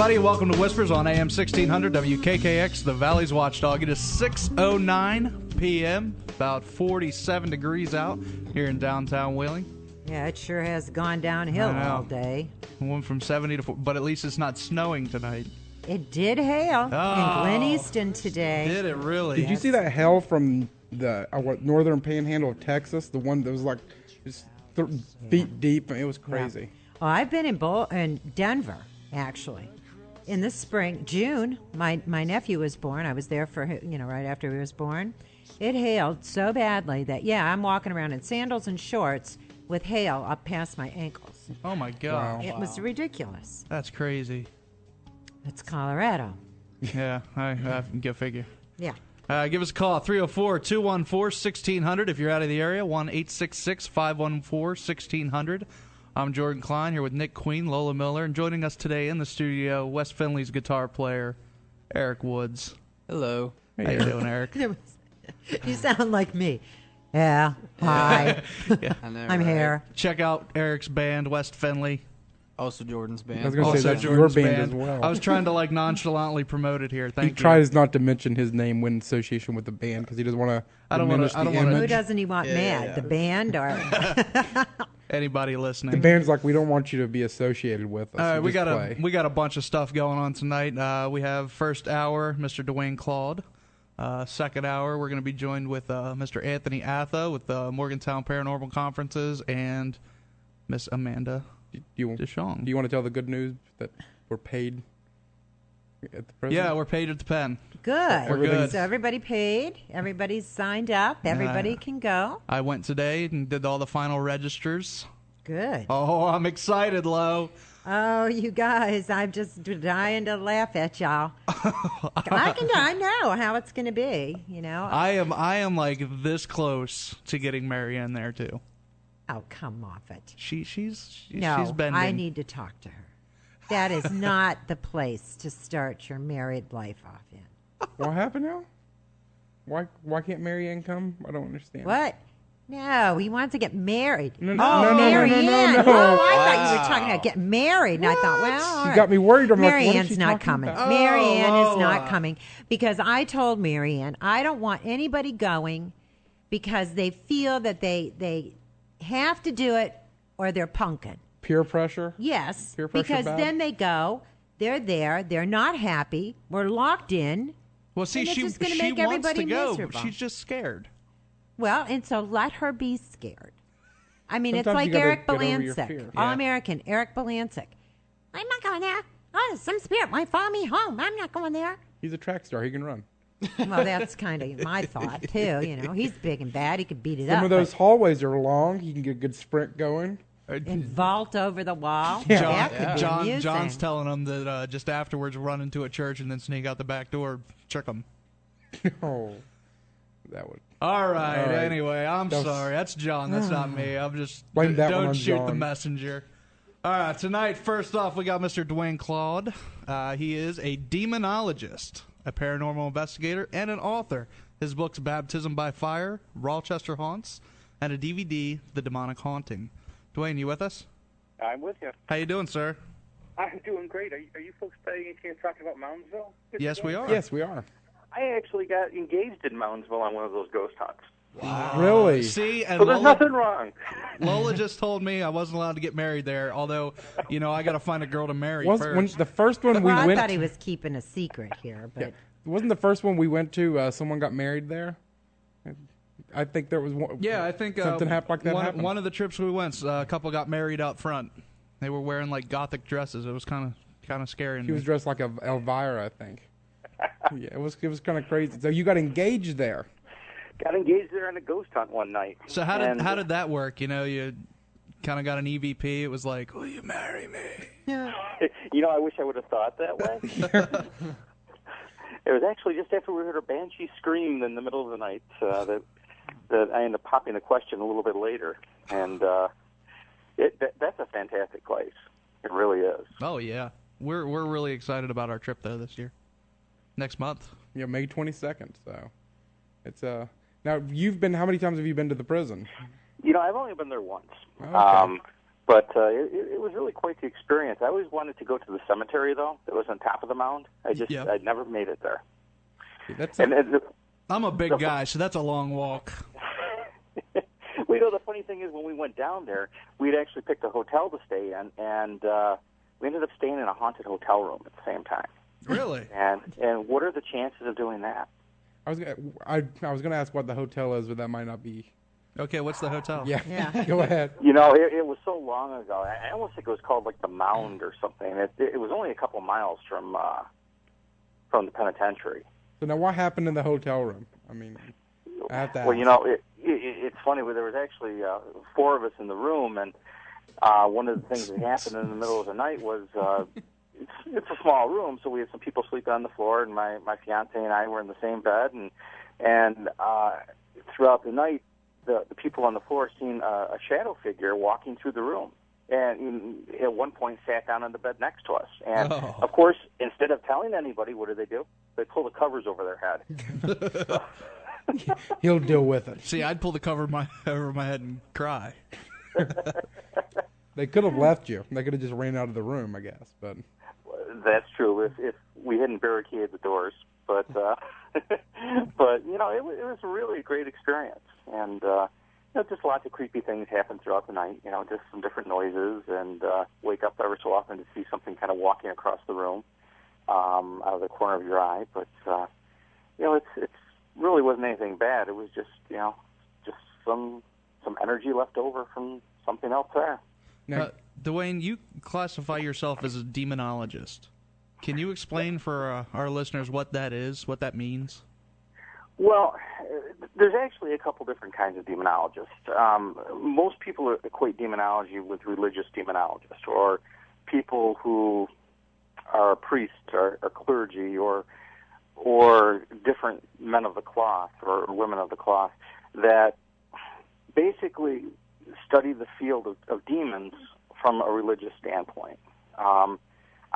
everybody. Welcome to Whispers on AM 1600 WKKX, the Valley's Watchdog. It is 6:09 p.m., about 47 degrees out here in downtown Wheeling. Yeah, it sure has gone downhill all day. Went from 70 to 40, but at least it's not snowing tonight. It did hail in Glen Easton today. Did it really? Did you see that hail from the northern panhandle of Texas? The one that was like just feet deep. It was crazy. Yeah. Oh, I've been in Denver, actually. In the spring, June, my nephew was born. I was there for, right after he was born. It hailed so badly that, I'm walking around in sandals and shorts with hail up past my ankles. Oh, my God. It was ridiculous. That's crazy. It's Colorado. Yeah, I can get a figure. Yeah. Give us a call, 304-214-1600 if you're out of the area, 1-866-514-1600. I'm Jordan Klein here with Nick Queen, Lola Miller, and joining us today in the studio, West Finley's guitar player, Eric Woods. Hello. How you doing, Eric? You sound like me. Yeah. Hi. Yeah. I know, I'm here. Check out Eric's band, West Finley. Also Jordan's band. I was going to say that's Jordan's your band as well. I was trying to nonchalantly promote it here. Thank you. He tries not to mention his name when in association with the band because he doesn't want to diminish the image. Who doesn't he want mad? Yeah. The band or Anybody listening? The band's like, we don't want you to be associated with us. All right, we play. got a bunch of stuff going on tonight. We have first hour, Mr. Dwayne Claude. Second hour, we're going to be joined with Mr. Anthony Atha with Morgantown Paranormal Conferences and Miss Amanda Deschong. Do you want to tell the good news that we're paid at the prison? Yeah, we're paid at the pen. good. We're good. So everybody paid. Everybody's signed up. Everybody can go. I went today and did all the final registers. Good. Oh, I'm excited, Lo. Oh, you guys, I'm just dying to laugh at y'all. I know how it's going to be, I am like this close to getting Marianne there too. Oh, come off it. She's No, bending. I need to talk to her. That is not the place to start your married life off in. What happened now? Why can't Marianne come? I don't understand. What? No, he wants to get married. No, Marianne. no. Oh, I thought you were talking about getting married. And I thought, well, all You right. got me worried. I'm Marianne's like, what is she not talking coming. about? Marianne is Lola. not coming because I told Marianne I don't want anybody going because they feel that they have to do it or they're punking. Peer pressure? Yes, Peer pressure because bad? then they go, they're there, they're not happy, we're locked in. Well, see, And it's she just gonna she make wants to everybody go. miserable. She's just scared. Well, and so let her be scared. I mean, Sometimes it's like you gotta Eric get over your Balancic, fear. All-American Eric Balancic. I'm not going there. Oh, some spirit might follow me home. I'm not going there. He's a track star. He can run. Well, that's kind of my thought, too. He's big and bad. He could beat it up. Some of those hallways are long. You can get a good sprint going. and vault over the wall. Yeah. That could be amusing. John's telling him that just afterwards run into a church and then sneak out the back door, trick them. Oh, that would. All right. All right. Anyway, I'm That's- sorry. That's John. That's not me. I'm just Blame that one don't on shoot the John. messenger. All right. Tonight, first off, we got Mr. Dwayne Claude. He is a demonologist, a paranormal investigator, and an author. His books "Baptism by Fire," "Rochester Haunts," and a DVD, "The Demonic Haunting." Dwayne, you with us? I'm with you. How you doing, sir? I'm doing great. Are you folks by any chance talking about Moundsville? Yes, we are. Yes, we are. I actually got engaged in Moundsville on one of those ghost hunts. Really? See, and So there's Lola, nothing wrong. Lola just told me I wasn't allowed to get married there. Although, I got to find a girl to marry When first. the first one we Well, I went thought he was keeping a secret here, but wasn't the first one we went to someone got married there? I think there was one. Yeah, I think something happened like that happened. One of the trips we went, a couple got married out front. They were wearing like gothic dresses. It was kind of scary. She was dressed like Elvira, I think. Yeah, it was kind of crazy. So you got engaged there. Got engaged there on a ghost hunt one night. So how did that work? You kind of got an EVP. It was like, will you marry me? I wish I would have thought that way. It was actually just after we heard a banshee scream in the middle of the night that I ended up popping the question a little bit later. And that's a fantastic place. It really is. Oh yeah, we're really excited about our trip there this year. Next month. Yeah, May 22nd. So it's now you've been. How many times have you been to the prison? I've only been there once. Oh, okay. But it was really quite the experience. I always wanted to go to the cemetery, though, that was on top of the mound. I'd never made it there. I'm a big guy, so that's a long walk. Well, the funny thing is, when we went down there, we'd actually picked a hotel to stay in, and we ended up staying in a haunted hotel room at the same time. Really? And what are the chances of doing that? I was going to ask what the hotel is, but that might not be. Okay, what's the hotel? Yeah. Go ahead. It was so long ago. I almost think it was called like the Mound or something. It was only a couple miles from the penitentiary. So now, what happened in the hotel room? I mean, I have to ask. Well, it's funny. There was actually 4 of us in the room, and one of the things that happened in the middle of the night was it's a small room, so we had some people sleeping on the floor, and my fiance and I were in the same bed, and throughout the night, the people on the floor seen a shadow figure walking through the room, and at one point sat down on the bed next to us. And of course, instead of telling anybody, what do? They pull the covers over their head. He'll deal with it. See, I'd pull the cover over my head and cry. They could have left you. They could have just ran out of the room, I guess. But that's true if we hadn't barricaded the doors. But but it was really a great experience, and just lots of creepy things happened throughout the night. Just some different noises, and wake up every so often to see something kind of walking across the room out of the corner of your eye. But it's really wasn't anything bad. It was just just some energy left over from something else there. now, Dwayne, you classify yourself as a demonologist. Can you explain for our listeners what that is, what that means? Well, there's actually a couple different kinds of demonologists. Most people equate demonology with religious demonologists, or people who are priests or clergy or different men of the cloth or women of the cloth that basically study the field of demons from a religious standpoint.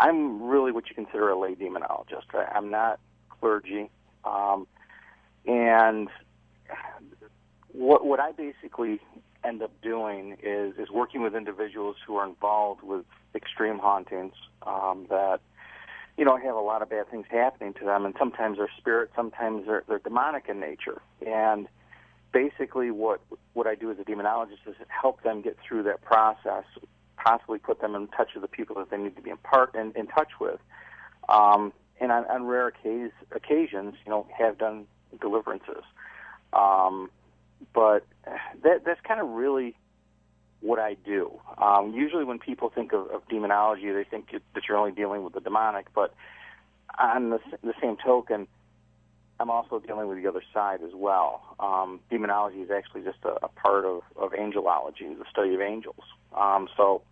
I'm really what you consider a lay demonologist. I'm not clergy. And what I basically end up doing is working with individuals who are involved with extreme hauntings that have a lot of bad things happening to them, and sometimes they're spirits, sometimes they're demonic in nature. And basically what I do as a demonologist is help them get through that process, possibly put them in touch with the people that they need to be in touch with. And on rare occasions, have done deliverances. But that's kind of really what I do. Usually when people think of demonology, they think that you're only dealing with the demonic, but on the same token, I'm also dealing with the other side as well. Demonology is actually just a part of angelology, the study of angels. So,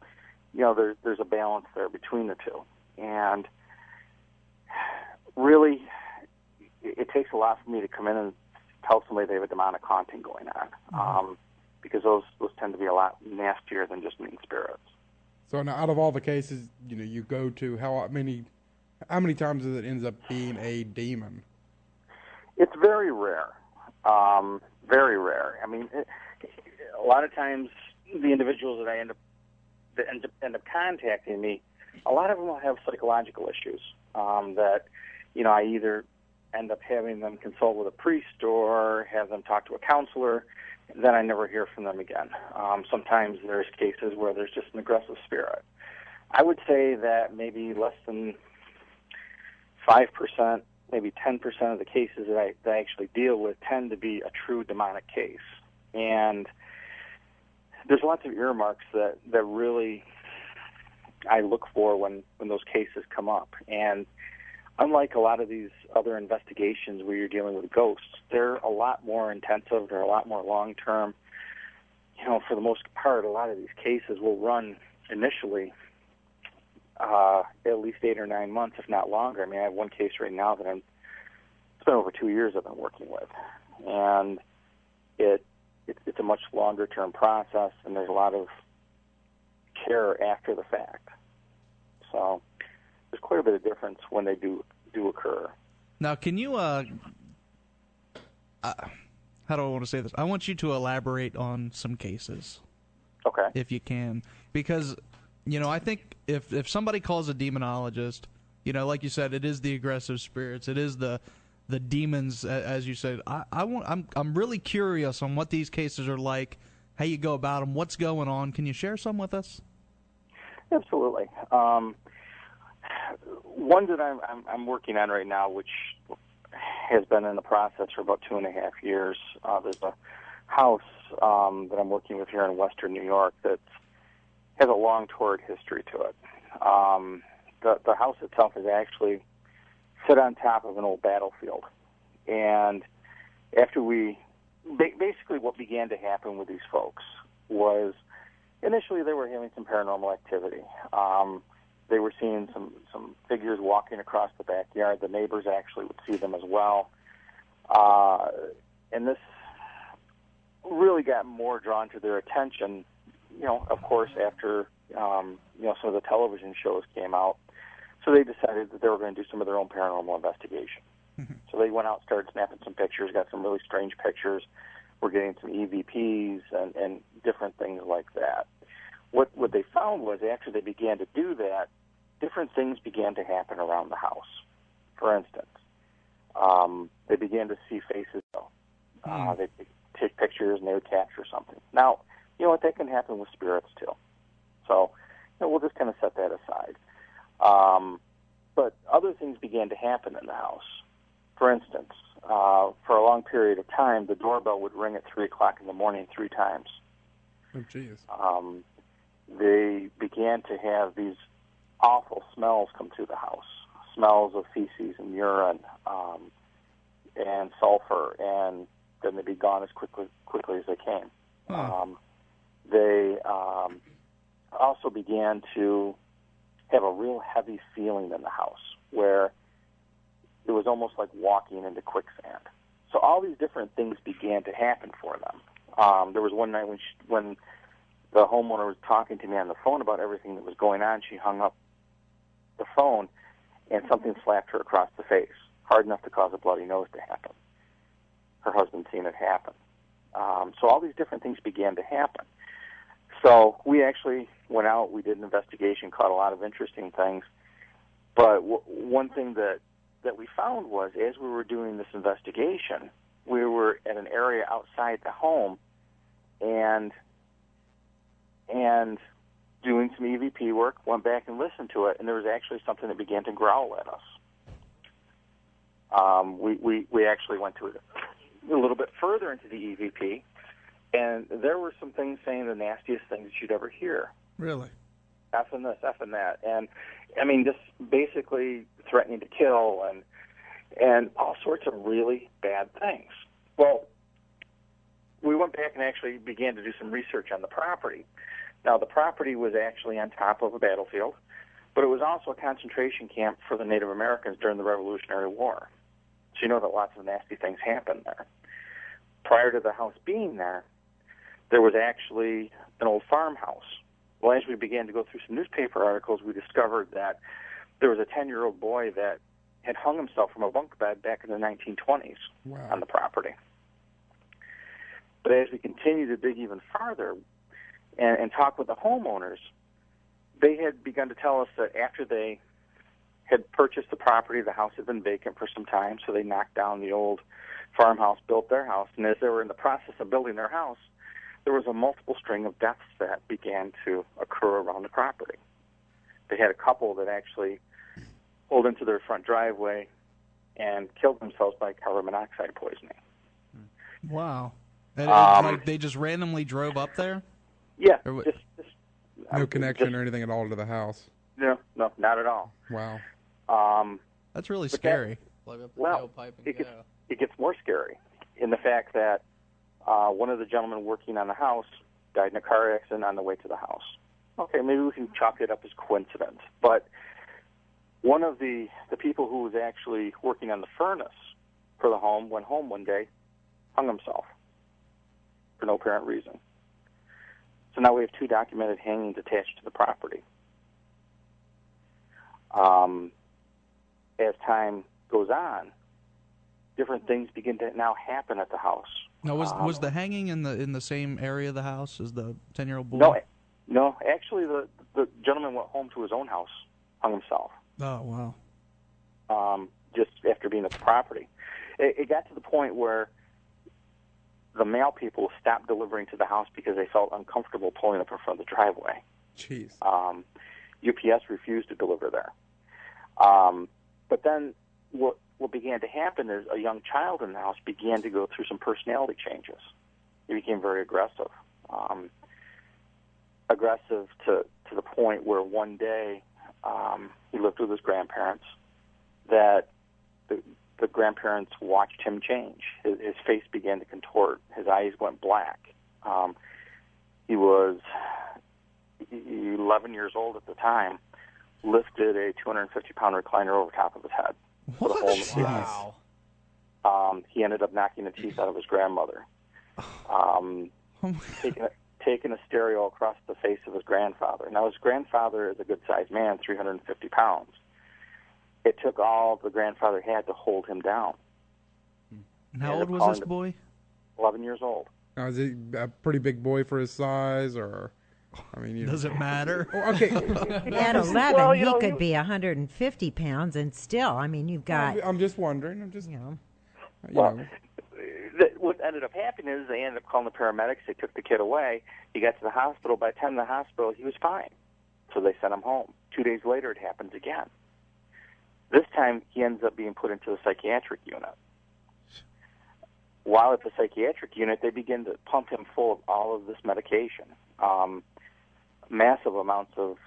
there's a balance there between the two. And really, it takes a lot for me to come in and tell somebody they have a demonic haunting going on, because those tend to be a lot nastier than just mean spirits. so now, out of all the cases you go to, how many times does it ends up being a demon? It's very rare. Very rare. I mean, a lot of times the individuals that end up contacting me, a lot of them will have psychological issues that I either end up having them consult with a priest or have them talk to a counselor. Then I never hear from them again. Sometimes there's cases where there's just an aggressive spirit. I would say that maybe less than 5%, maybe 10% of the cases that I actually deal with tend to be a true demonic case. And there's lots of earmarks that really I look for when those cases come up. And unlike a lot of these other investigations where you're dealing with ghosts, they're a lot more intensive, they're a lot more long-term. For the most part, a lot of these cases will run initially at least 8 or 9 months, if not longer. I mean, I have one case right now that it's been over 2 years I've been working with. And it's a much longer-term process, and there's a lot of care after the fact. So there's quite a bit of difference when they do occur. Now, can you, how do I want to say this? I want you to elaborate on some cases. Okay. if you can, because I think if somebody calls a demonologist, like you said, it is the aggressive spirits, it is the demons, as you said. I'm really curious on what these cases are like, how you go about them, what's going on. Can you share some with us? Absolutely. One that I'm working on right now, which has been in the process for about 2.5 years. There's a house that I'm working with here in Western New York that has a long, torrid history to it. The house itself is actually sit on top of an old battlefield, and after basically what began to happen with these folks was initially they were having some paranormal activity. They were seeing some figures walking across the backyard. The neighbors actually would see them as well. And this really got more drawn to their attention, of course, after, some of the television shows came out. So they decided that they were going to do some of their own paranormal investigation. Mm-hmm. So they went out, started snapping some pictures, got some really strange pictures. We're getting some EVPs and different things like that. What they found was after they began to do that, different things began to happen around the house. For instance, they began to see faces. They'd take pictures and they would capture something. Now, you know what? That can happen with spirits too. So we'll just kind of set that aside. But other things began to happen in the house. For instance, for a long period of time, the doorbell would ring at 3 o'clock in the morning 3 times. Oh, jeez. They began to have these awful smells come through the house, smells of feces and urine and sulfur, and then they'd be gone as quickly as they came. They also began to have a real heavy feeling in the house where it was almost like walking into quicksand. So all these different things began to happen for them. There was one night when the homeowner was talking to me on the phone about everything that was going on. She hung up the phone, and something slapped her across the face, hard enough to cause a bloody nose to happen. Her husband seen it happen. So all these different things began to happen. So we actually went out, we did an investigation, caught a lot of interesting things. But one thing that we found was, as we were doing this investigation, we were at an area outside the home and doing some EVP work, went back and listened to it, and there was actually something that began to growl at us. We actually went to it a little bit further into the EVP, and there were some things saying the nastiest things that you'd ever hear. Really? F and this, F and that. And, I mean, just basically threatening to kill and all sorts of really bad things. Well, we went back and actually began to do some research on the property. Now, the property was actually on top of a battlefield, but it was also a concentration camp for the Native Americans during the Revolutionary War. So you know that lots of nasty things happened there. Prior to the house being there was actually an old farmhouse. Well, as we began to go through some newspaper articles, we discovered that there was a 10-year-old boy that had hung himself from a bunk bed back in the 1920s on the property. But as we continued to dig even farther and talk with the homeowners, they had begun to tell us that after they had purchased the property, the house had been vacant for some time, so they knocked down the old farmhouse, built their house, and as they were in the process of building their house, there was a multiple string of deaths that began to occur around the property. They had a couple that actually pulled into their front driveway and killed themselves by carbon monoxide poisoning. Wow. And like they just randomly drove up there? Yeah. No connection or anything at all to the house? No, not at all. Wow. That's really scary. It gets more scary in the fact that one of the gentlemen working on the house died in a car accident on the way to the house. Okay, maybe we can chalk it up as coincidence. But one of the people who was actually working on the furnace for the home went home one day, hung himself for no apparent reason. So now we have 2 documented hangings attached to the property. As time goes on, different things begin to now happen at the house. Now, was the hanging in the same area of the house as the 10-year-old boy? No. Actually, the gentleman went home to his own house, hung himself. Oh, wow. Just after being at the property. It got to the point where the mail people stopped delivering to the house because they felt uncomfortable pulling up in front of the driveway. Jeez. UPS refused to deliver there. But then what began to happen is a young child in the house began to go through some personality changes. He became very aggressive. Aggressive to the point where one day he lived with his grandparents, that the grandparents watched him change. His face began to contort. His eyes went black. He was 11 years old at the time, lifted a 250-pound recliner over top of his head. What? With a hole in the ceiling. Wow. He ended up knocking the teeth out of his grandmother. Taking a stereo across the face of his grandfather. Now, his grandfather is a good-sized man, 350 pounds. It took all the grandfather had to hold him down. And how old was this boy? 11 years old. Now, is he a pretty big boy for his size, or? I mean, Does it matter? Oh, okay. At 11, Well, he could be 150 pounds, and still, I mean, you've got, I'm just wondering. I'm just, you know. Well, what ended up happening is they ended up calling the paramedics. They took the kid away. He got to the hospital. By the time in the hospital, he was fine. So they sent him home. 2 days later, it happens again. This time, he ends up being put into the psychiatric unit. While at the psychiatric unit, they begin to pump him full of all of this medication, massive amounts of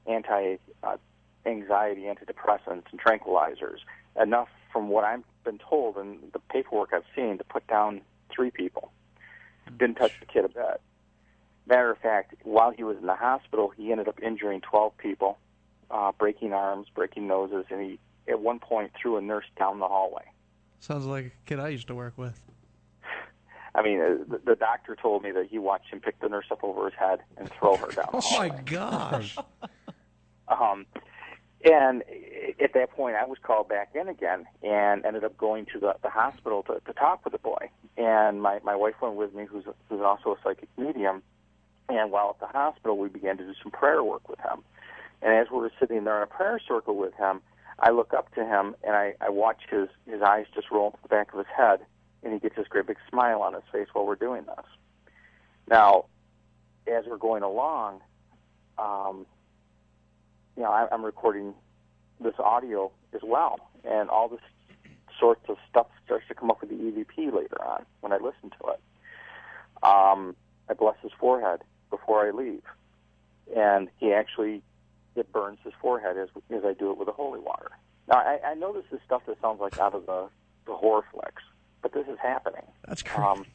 anti-anxiety, antidepressants, and tranquilizers, enough from what I've been told and the paperwork I've seen to put down 3 people. Didn't touch the kid a bit. Matter of fact, while he was in the hospital, he ended up injuring 12 people, breaking arms, breaking noses, and he, at one point, threw a nurse down the hallway. Sounds like a kid I used to work with. I mean, the doctor told me that he watched him pick the nurse up over his head and throw her down the hallway. Oh, my gosh. And at that point, I was called back in again and ended up going to the hospital to talk with the boy. And my wife went with me, who's also a psychic medium. And while at the hospital, we began to do some prayer work with him. And as we were sitting there in a prayer circle with him, I look up to him, and I watch his eyes just roll to the back of his head, and he gets this great big smile on his face while we're doing this. Now, as we're going along, I'm recording this audio as well, and all this sorts of stuff starts to come up with the EVP later on when I listen to it. I bless his forehead before I leave, and it burns his forehead as I do it with the holy water. Now, I know this is stuff that sounds like out of the horror flicks, but this is happening. That's crazy.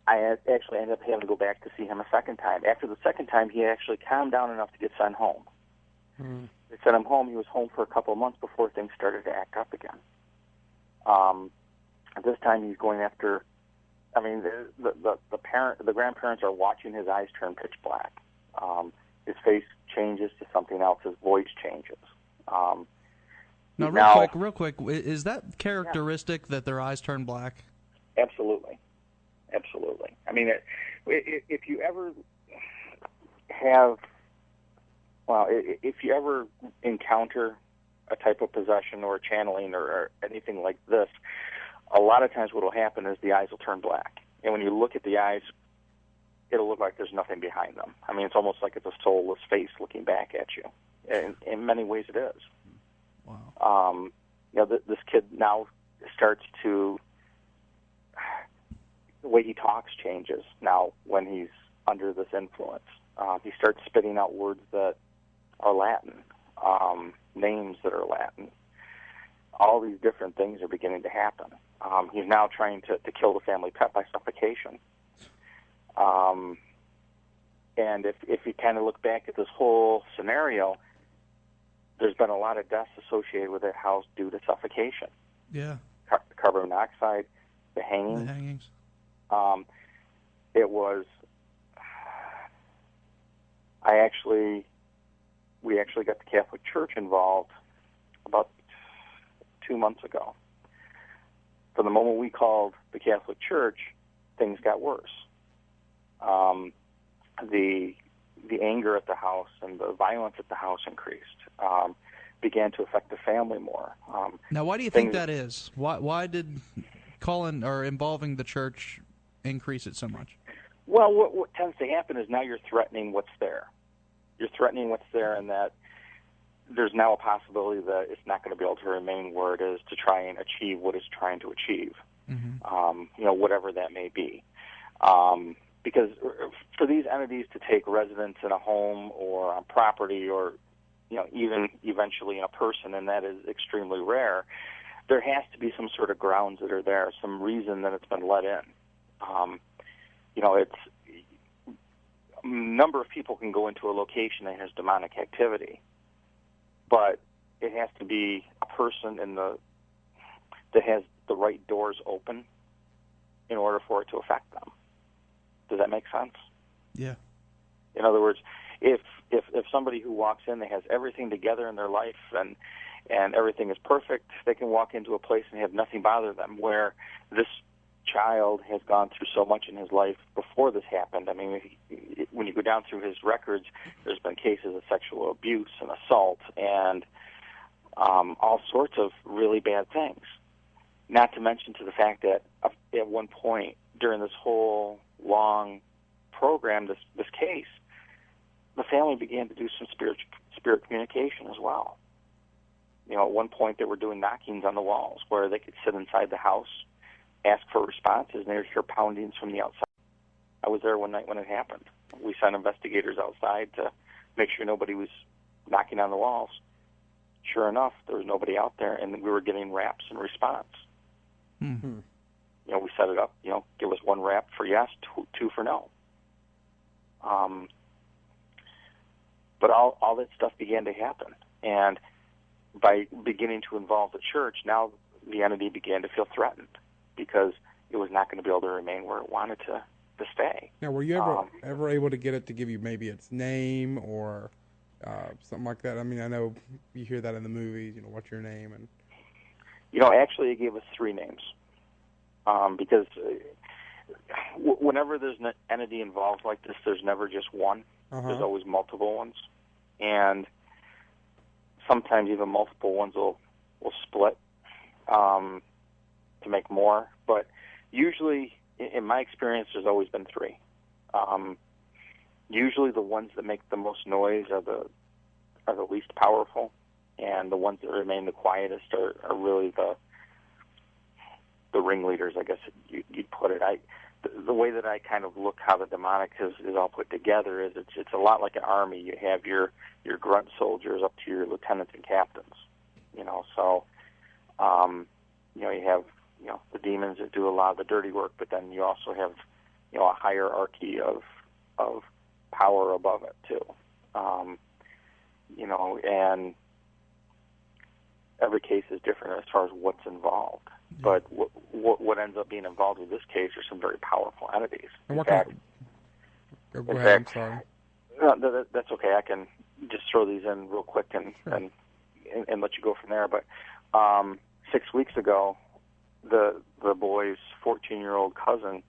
I actually ended up having to go back to see him a second time. After the second time, he actually calmed down enough to get sent home. They sent him home. He was home for a couple of months before things started to act up again. This time, he's going after. I mean, the grandparents are watching his eyes turn pitch black. His face changes to something else. His voice changes. Now, real quick, is that characteristic that their eyes turn black? Absolutely. I mean, if you ever if you ever encounter a type of possession or channeling or anything like this, a lot of times what will happen is the eyes will turn black. And when you look at the eyes, it'll look like there's nothing behind them. I mean, it's almost like it's a soulless face looking back at you. And in many ways it is. Wow. This kid now starts to, the way he talks changes now when he's under this influence. He starts spitting out words that are Latin, names that are Latin. All these different things are beginning to happen. He's now trying to kill the family pet by suffocation. And if you kind of look back at this whole scenario, there's been a lot of deaths associated with it housed due to suffocation. Yeah. Carbon monoxide, the hangings. It was. We actually got the Catholic Church involved about 2 months ago. from the moment we called the Catholic Church, things got worse. The anger at the house and the violence at the house increased. Began to affect the family more. Now, why do you think that is? Why did calling or involving the church increase it so much? Well, what tends to happen is now you're threatening what's there. You're threatening what's there, and that there's now a possibility that it's not going to be able to remain where it is to try and achieve what it's trying to achieve, whatever that may be. Because for these entities to take residence in a home or on property or even eventually in a person, and that is extremely rare, there has to be some sort of grounds that are there, some reason that it's been let in. It's a number of people can go into a location that has demonic activity, but it has to be a person that has the right doors open in order for it to affect them. Does that make sense? Yeah. In other words, if somebody who walks in that has everything together in their life and everything is perfect, they can walk into a place and have nothing bother them, where this child has gone through so much in his life before this happened. I mean, when you go down through his records, there's been cases of sexual abuse and assault and all sorts of really bad things. Not to mention to the fact that at one point during this whole long program, this case, the family began to do some spirit communication as well. At one point they were doing knockings on the walls where they could sit inside the house, ask for responses, and they would hear poundings from the outside. I was there one night when it happened. We sent investigators outside to make sure nobody was knocking on the walls. Sure enough, there was nobody out there, and we were getting raps in response. Mm-hmm. We set it up, give us one rap for yes, two for no. But all that stuff began to happen. And by beginning to involve the church, now the entity began to feel threatened because it was not going to be able to remain where it wanted to stay. Now, were you ever able to get it to give you maybe its name or something like that? I mean, I know you hear that in the movies, what's your name? And actually it gave us 3 names. Because whenever there's an entity involved like this, there's never just one. There's always multiple ones. And sometimes even multiple ones will split to make more. But usually, in my experience, there's always been 3. Usually the ones that make the most noise are the least powerful, and the ones that remain the quietest are really the ringleaders, I guess you'd put it. The way that I kind of look how the demonic is all put together is it's a lot like an army. You have your grunt soldiers up to your lieutenants and captains. So you have the demons that do a lot of the dirty work, but then you also have a hierarchy of power above it too. And every case is different as far as what's involved. But what ends up being involved with this case are some very powerful entities. And Go ahead, I'm sorry. No, that's okay. I can just throw these in real quick and let you go from there. But 6 weeks ago, the boy's 14-year-old cousin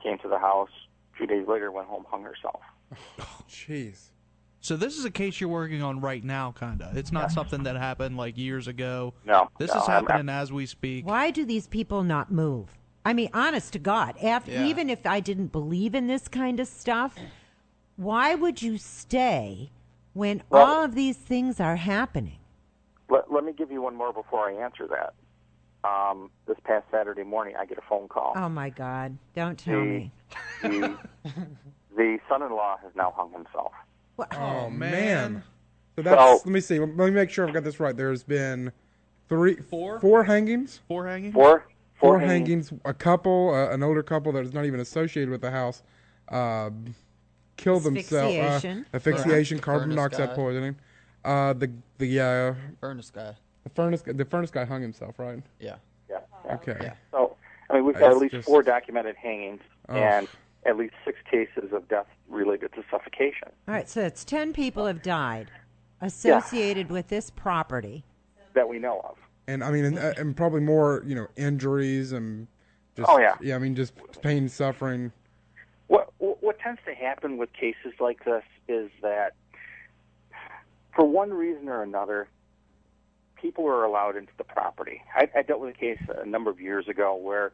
came to the house. A few days later, went home, hung herself. Jeez. So this is a case you're working on right now, kind of. It's not something that happened like years ago. No. This is happening as we speak. Why do these people not move? I mean, honest to God, even if I didn't believe in this kind of stuff, why would you stay when all of these things are happening? Let me give you one more before I answer that. This past Saturday morning, I get a phone call. Oh, my God. Don't tell me. The son-in-law has now hung himself. Oh, man. So that's, let me see. Let me make sure I've got this right. There's been four hangings? 4 hangings? Four hangings. A couple, an older couple that is not even associated with the house, killed themselves. Asphyxiation, carbon monoxide poisoning. The furnace guy. The furnace guy hung himself, right? Yeah. Okay. Yeah. So, we've got at least 4 documented hangings and at least 6 cases of death related to suffocation. All right, so it's 10 people have died associated with this property. That we know of. And I mean, and probably more, injuries and just, I mean, just pain, suffering. What tends to happen with cases like this is that, for one reason or another, people are allowed into the property. I dealt with a case a number of years ago where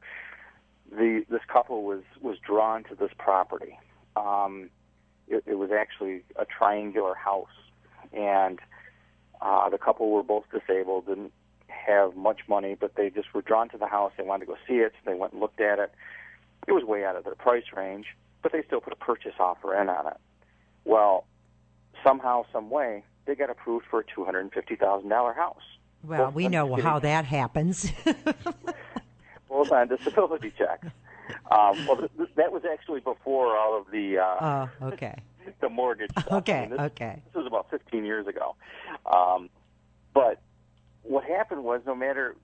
this couple was drawn to this property. It was actually a triangular house, and the couple were both disabled, didn't have much money, but they just were drawn to the house. They wanted to go see it, so they went and looked at it. It was way out of their price range, but they still put a purchase offer in on it. Well, somehow, some way, they got approved for a $250,000 house. Well, we know how that happens. Both on disability checks. That was actually before all of the the mortgage stuff. Okay, This was about 15 years ago. But what happened was, no matter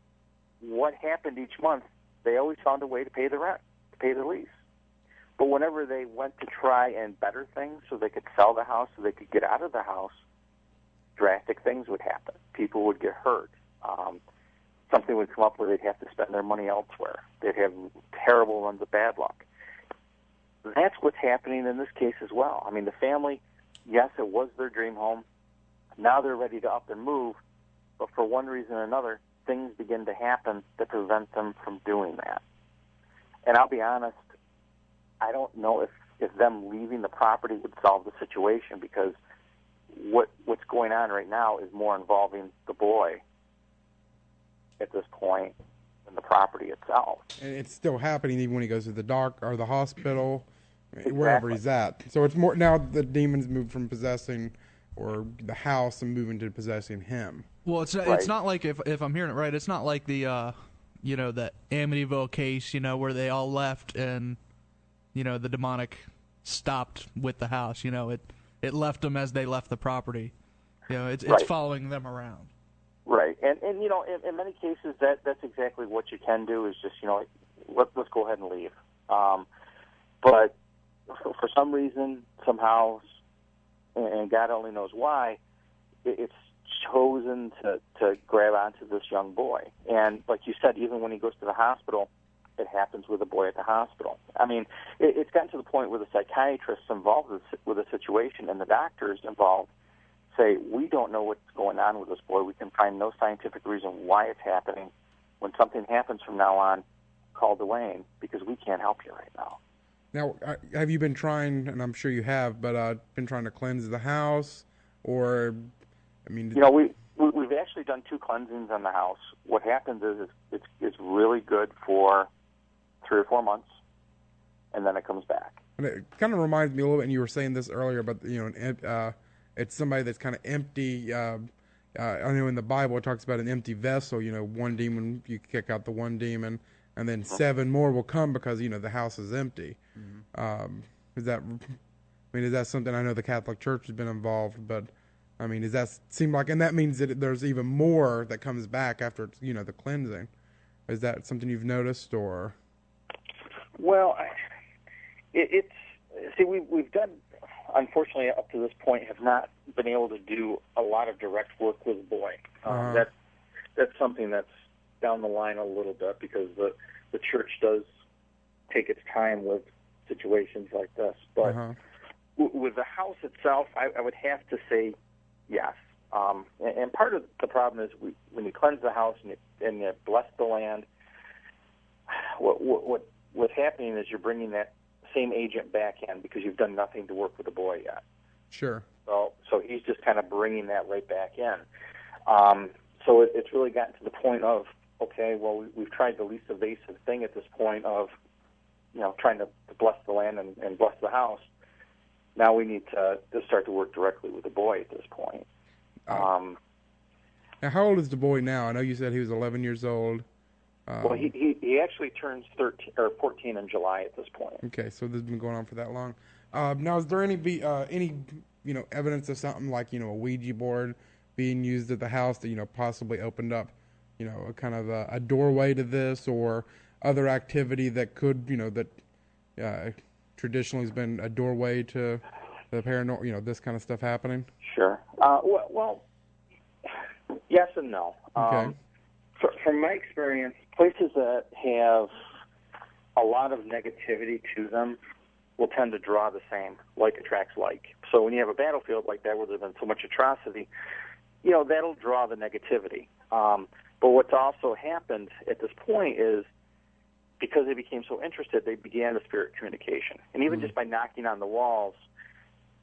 what happened each month, they always found a way to pay the rent, to pay the lease. But whenever they went to try and better things so they could sell the house, so they could get out of the house, drastic things would happen. People would get hurt. Something would come up where they'd have to spend their money elsewhere. They'd have terrible runs of bad luck. That's what's happening in this case as well. I mean, the family, yes, it was their dream home. Now they're ready to up and move, but for one reason or another, things begin to happen that prevent them from doing that. And I'll be honest, I don't know if them leaving the property would solve the situation, because what's going on right now is more involving the boy at this point than the property itself. And it's still happening even when he goes to the doctor or the hospital, wherever he's at. So it's more now the demons move from possessing or the house and moving to possessing him. Well, it's not like, if I'm hearing it right, it's not like the the Amityville case, where they all left and the demonic stopped with the house. It left them as they left the property. It's following them around. Right, and in many cases that's exactly what you can do, is just let's go ahead and leave. But for some reason, somehow, and God only knows why, it's chosen to grab onto this young boy. And like you said, even when he goes to the hospital, it happens with the boy at the hospital. I mean, it's gotten to the point where the psychiatrists involved with the situation and the doctors involved say, we don't know what's going on with this boy. We can find no scientific reason why it's happening. When something happens from now on, call Dwayne, because we can't help you right now. Now, have you been trying, and I'm sure you have, but been trying to cleanse the house? Or, I mean... We've actually done 2 cleansings on the house. What happens is it's really good for 3 or 4 months, and then it comes back. And it kind of reminds me a little bit, and you were saying this earlier, but it's somebody that's kind of empty. I know in the Bible it talks about an empty vessel. One demon, you kick out the one demon, and then 7 more will come because the house is empty. Mm-hmm. Is that something? I know the Catholic Church has been involved, but I mean, does that seem like? And that means that there's even more that comes back after the cleansing. Is that something you've noticed, or? Well, we've done. Unfortunately, up to this point, have not been able to do a lot of direct work with the boy. That's something that's down the line a little bit, because the church does take its time with situations like this. But with the house itself, I would have to say yes. And part of the problem is when you cleanse the house and you bless the land, what's happening is you're bringing that same agent back in, because you've done nothing to work with the boy yet. Sure. So he's just kind of bringing that right back in. So it's really gotten to the point of, okay, well, we've tried the least evasive thing at this point of, trying to bless the land and bless the house. Now we need to start to work directly with the boy at this point. Now, how old is the boy now? I know you said he was 11 years old. Well, he actually turns 14 in July at this point. Okay, so this has been going on for that long. Now, is there any evidence of something like a Ouija board being used at the house that possibly opened up a kind of a doorway to this, or other activity that could that traditionally has been a doorway to the paranormal, this kind of stuff happening? Sure. Well, yes and no. Okay. From my experience, places that have a lot of negativity to them will tend to draw the same. Like attracts like. So when you have a battlefield like that where there's been so much atrocity, that'll draw the negativity. But what's also happened at this point is because they became so interested, they began the spirit communication. And even just by knocking on the walls,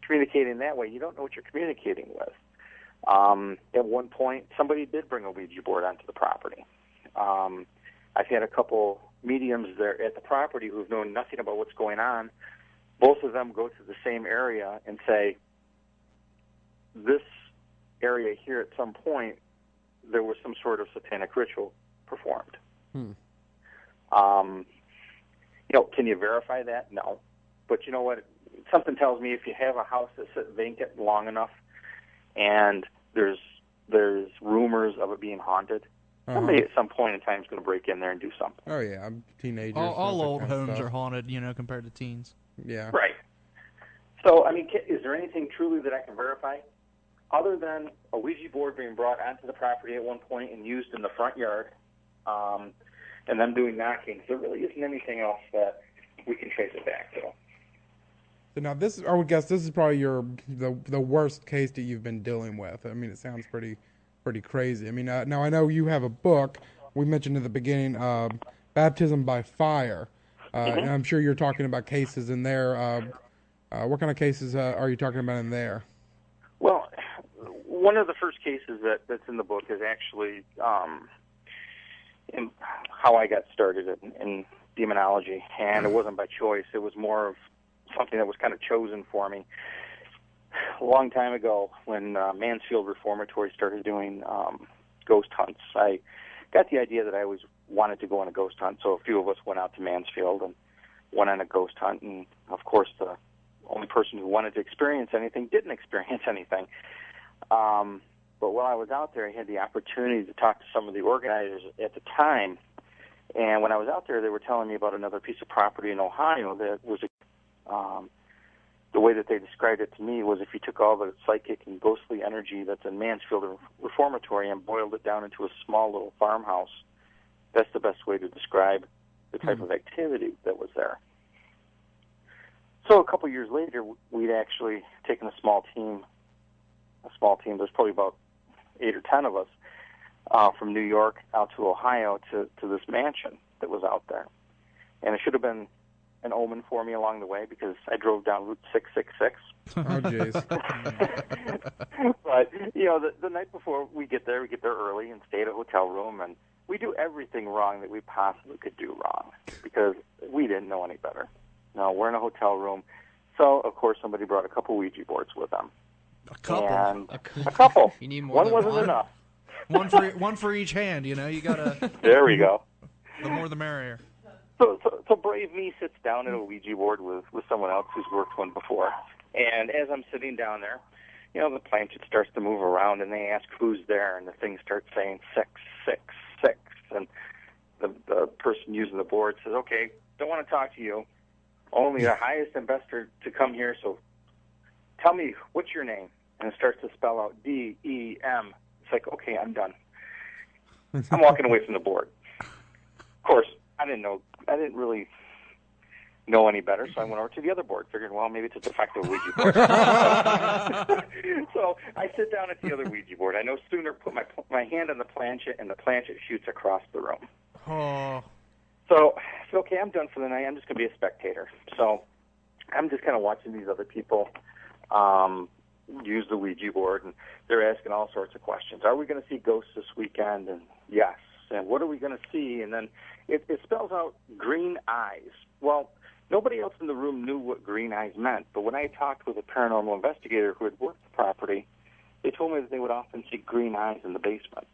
communicating that way, you don't know what you're communicating with. At one point, somebody did bring a Ouija board onto the property. I've had a couple mediums there at the property who've known nothing about what's going on. Both of them go to the same area and say, this area here at some point, there was some sort of satanic ritual performed. Can you verify that? No. But you know what? Something tells me if you have a house that sits vacant long enough and there's rumors of it being haunted, somebody at some point in time is going to break in there and do something. Oh, yeah. I'm teenagers. All old homes are haunted, compared to teens. Yeah. Right. So, is there anything truly that I can verify? Other than a Ouija board being brought onto the property at one point and used in the front yard, and them doing knockings, there really isn't anything else that we can trace it back to. So now I would guess this is probably the worst case that you've been dealing with. It sounds pretty crazy. Now I know you have a book. We mentioned at the beginning, Baptism by Fire. And I'm sure you're talking about cases in there. What kind of cases are you talking about in there? Well, one of the first cases that's in the book is actually in how I got started in demonology, and it wasn't by choice. It was more of something that was kind of chosen for me. A long time ago, when Mansfield Reformatory started doing ghost hunts, I got the idea that I always wanted to go on a ghost hunt, so a few of us went out to Mansfield and went on a ghost hunt, and of course the only person who wanted to experience anything didn't experience anything. But while I was out there, I had the opportunity to talk to some of the organizers at the time, and when I was out there, they were telling me about another piece of property in Ohio that was the way that they described it to me was if you took all the psychic and ghostly energy that's in Mansfield Reformatory and boiled it down into a small little farmhouse, that's the best way to describe the type of activity that was there. So a couple years later, we'd actually taken a small team, there's probably about 8 or 10 of us, from New York out to Ohio to this mansion that was out there. And it should have been an omen for me along the way because I drove down Route 666. Oh, jeez. But, the night before we get there early and stay at a hotel room, and we do everything wrong that we possibly could do wrong because we didn't know any better. No, we're in a hotel room. So, of course, somebody brought a couple Ouija boards with them. A couple? And a couple. You need more one wasn't enough. One for each hand, you gotta... There we go. The more the merrier. So brave me sits down at a Ouija board with someone else who's worked one before. And as I'm sitting down there, the planchet starts to move around, and they ask who's there, and the thing starts saying 666. And the person using the board says, okay, don't want to talk to you. Only the highest and best are to come here, so tell me, what's your name? And it starts to spell out D-E-M. It's like, okay, I'm done. I'm walking away from the board. Of course, I didn't really know any better, so I went over to the other board, figuring, well, maybe it's a defective Ouija board. So I sit down at the other Ouija board. I no sooner put my hand on the planchet, and the planchet shoots across the room. Oh. So I said, okay, I'm done for the night. I'm just going to be a spectator. So I'm just kind of watching these other people use the Ouija board, and they're asking all sorts of questions. Are we going to see ghosts this weekend? And yes. And what are we going to see? And then it spells out green eyes. Well, nobody else in the room knew what green eyes meant, but when I talked with a paranormal investigator who had worked the property, they told me that they would often see green eyes in the basement.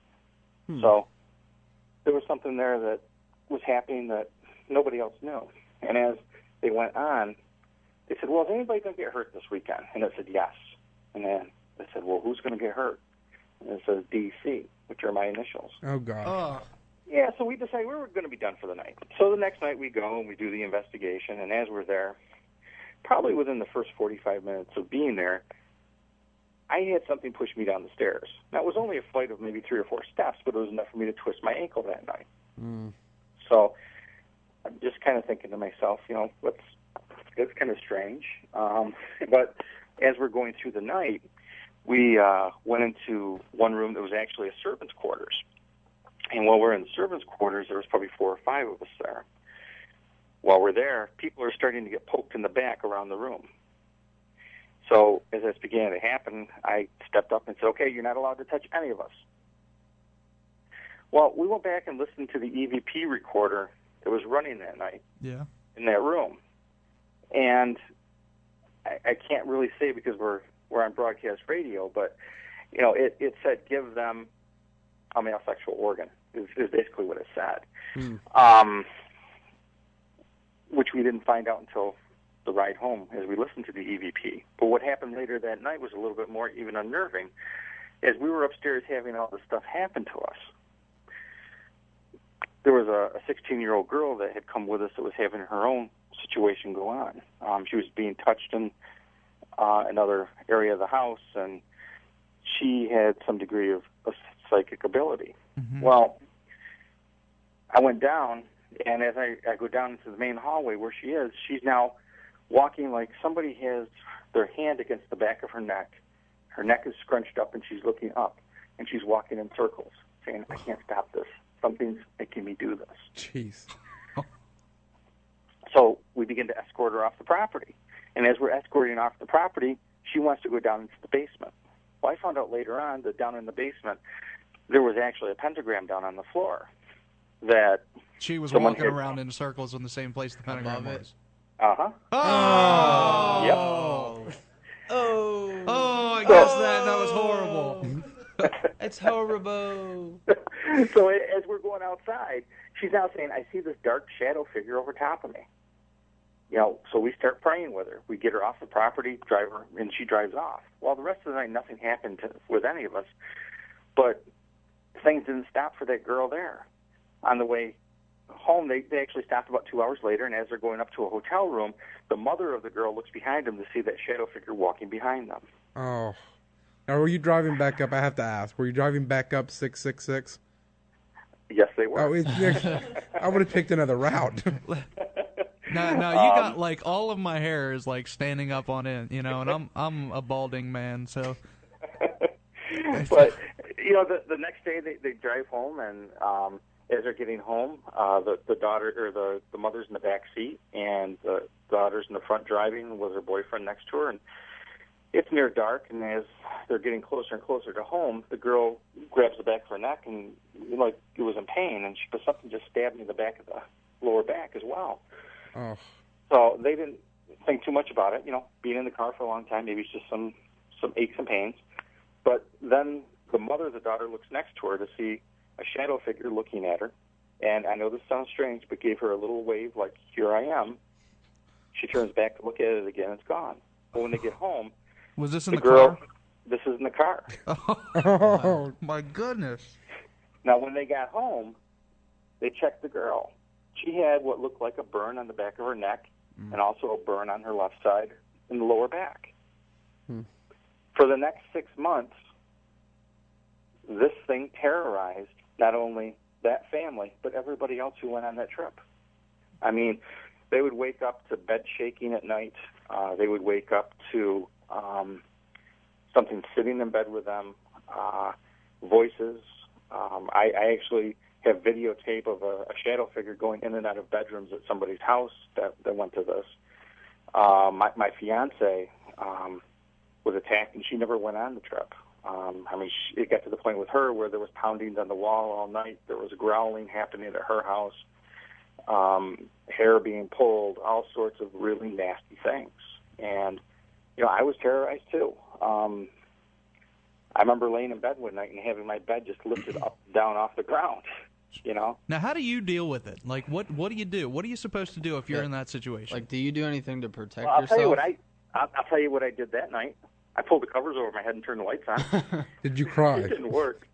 So there was something there that was happening that nobody else knew. And as they went on, they said, well, is anybody going to get hurt this weekend? And I said, yes. And then they said, well, who's going to get hurt? And it says DC, which are my initials. Oh, God. Yeah, so we decided we were going to be done for the night. So the next night we go and we do the investigation, and as we're there, probably within the first 45 minutes of being there, I had something push me down the stairs. Now, it was only a flight of maybe 3 or 4 steps, but it was enough for me to twist my ankle that night. So I'm just kind of thinking to myself, it's kind of strange. But as we're going through the night, we went into one room that was actually a servant's quarters. And while we're in the servants' quarters, there was probably 4 or 5 of us there. While we're there, people are starting to get poked in the back around the room. So as this began to happen, I stepped up and said, okay, you're not allowed to touch any of us. Well, we went back and listened to the EVP recorder that was running that night in that room. And I can't really say because we're on broadcast radio, but, it said give them a male sexual organ is basically what it said, which we didn't find out until the ride home as we listened to the EVP. But what happened later that night was a little bit more even unnerving. As we were upstairs having all this stuff happen to us, there was a 16-year-old girl that had come with us that was having her own situation go on. She was being touched in another area of the house, and she had some degree of psychic ability. Well, I went down, and as I go down into the main hallway where she is, she's now walking like somebody has their hand against the back of her neck. Her neck is scrunched up, and she's looking up, and she's walking in circles, saying, I can't stop this. Something's making me do this. Jeez. So we begin to escort her off the property. And as we're escorting her off the property, she wants to go down into the basement. Well, I found out later on that down in the basement, there was actually a pentagram down on the floor that she was walking around in circles in the same place the pentagram was. Uh-huh. Oh! Yep. Oh, I guess that was horrible. It's horrible. So as we're going outside, she's now saying, I see this dark shadow figure over top of me. So we start praying with her. We get her off the property, drive her, and she drives off. Well, the rest of the night, nothing happened with any of us. But things didn't stop for that girl there. On the way home, they actually stopped about 2 hours later, and as they're going up to a hotel room, the mother of the girl looks behind them to see that shadow figure walking behind them. Oh. Now, were you driving back up? I have to ask. Were you driving back up 666? Yes, they were. Oh, I would have picked another route. No, you got like all of my hair is like standing up on end, and I'm a balding man, so. But the next day they drive home, and as they're getting home, the daughter or the mother's in the back seat, and the daughter's in the front driving with her boyfriend next to her, and it's near dark. And as they're getting closer and closer to home, the girl grabs the back of her neck and like it was in pain, and something just stabbed me in the back of the lower back as well. Oh. So they didn't think too much about it. Being in the car for a long time, maybe it's just some aches and pains. But then the mother of the daughter looks next to her to see a shadow figure looking at her. And I know this sounds strange, but gave her a little wave like, here I am. She turns back to look at it again. It's gone. But when they get home... Was this in the car? This is in the car. Oh, my goodness. Now, when they got home, they checked the girl. She had what looked like a burn on the back of her neck and also a burn on her left side in the lower back. For the next 6 months, this thing terrorized not only that family, but everybody else who went on that trip. I mean, they would wake up to bed shaking at night. They would wake up to something sitting in bed with them, voices. I actually have videotape of a shadow figure going in and out of bedrooms at somebody's house that went to this. My fiance was attacked, and she never went on the trip. It got to the point with her where there was poundings on the wall all night. There was growling happening at her house, hair being pulled, all sorts of really nasty things. And, I was terrorized too. I remember laying in bed one night and having my bed just lifted up and down off the ground, Now, how do you deal with it? Like, what do you do? What are you supposed to do if you're in that situation? Like, do you do anything to protect I'll yourself? I'll tell you what I did that night. I pulled the covers over my head and turned the lights on. Did you cry? It didn't work.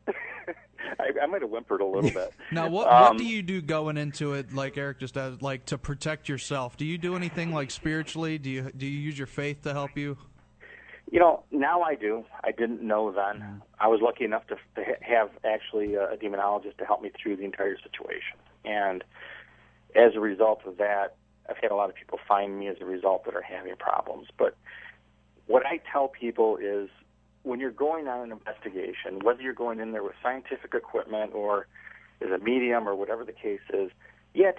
I might have whimpered a little bit. Now, what do you do going into it, like Eric just does, like to protect yourself? Do you do anything like spiritually? Do you use your faith to help you? Now I do. I didn't know then. Mm-hmm. I was lucky enough to have actually a demonologist to help me through the entire situation. And as a result of that, I've had a lot of people find me as a result that are having problems. But what I tell people is when you're going on an investigation, whether you're going in there with scientific equipment or as a medium or whatever the case is,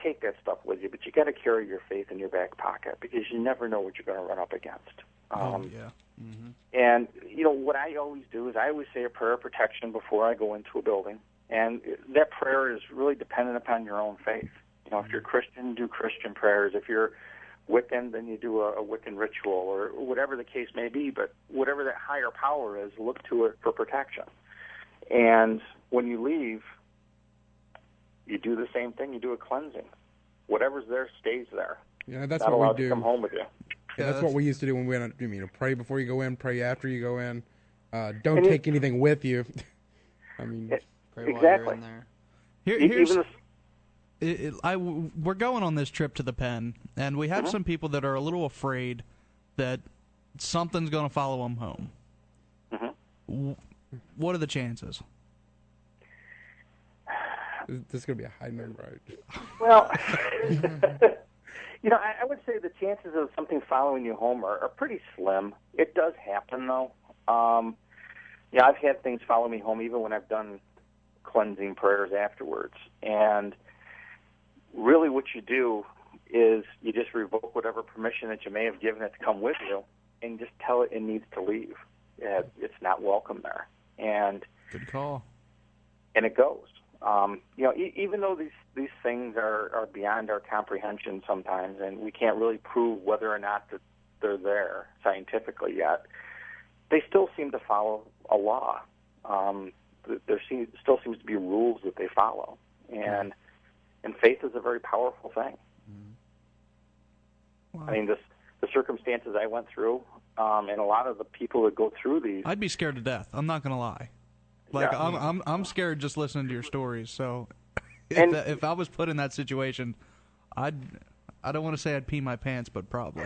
take that stuff with you, but you got to carry your faith in your back pocket because you never know what you're going to run up against. Mm-hmm. And, what I always do is I always say a prayer of protection before I go into a building. And that prayer is really dependent upon your own faith. If you're Christian, do Christian prayers. If you're Wiccan, then you do a Wiccan ritual or whatever the case may be. But whatever that higher power is, look to it for protection. And when you leave, you do the same thing. You do a cleansing. Whatever's there stays there. Yeah, that's not what we do. To come home with you. Yeah, that's what we used to do when we went. Pray before you go in, pray after you go in. Don't take anything with you. I mean, pray while you're in there. We're going on this trip to the pen, and we have some people that are a little afraid that something's going to follow them home. Mm-hmm. What are the chances? This is going to be a high number, right? Well, I would say the chances of something following you home are pretty slim. It does happen, though. I've had things follow me home even when I've done cleansing prayers afterwards. And really what you do is you just revoke whatever permission that you may have given it to come with you and just tell it needs to leave. It's not welcome there. And good call. And it goes. Even though these things are beyond our comprehension sometimes, and we can't really prove whether or not that they're there scientifically yet, they still seem to follow a law. There still seems to be rules that they follow, and faith is a very powerful thing. Wow. I mean, the circumstances I went through, and a lot of the people that go through these, I'd be scared to death. I'm not going to lie. I'm scared just listening to your stories. So, if I was put in that situation, I don't want to say I'd pee my pants, but probably.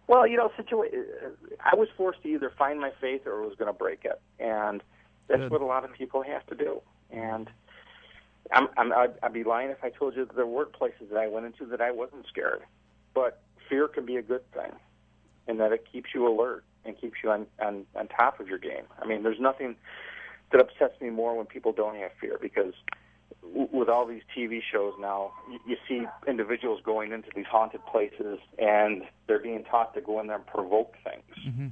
Well, I was forced to either find my faith or was going to break it, and that's what a lot of people have to do. And I'd be lying if I told you that there weren't places that I went into that I wasn't scared. But fear can be a good thing, in that it keeps you alert and keeps you on top of your game. I mean, there's nothing that upsets me more when people don't have fear, because with all these TV shows now, you see individuals going into these haunted places, and they're being taught to go in there and provoke things. Mm-hmm.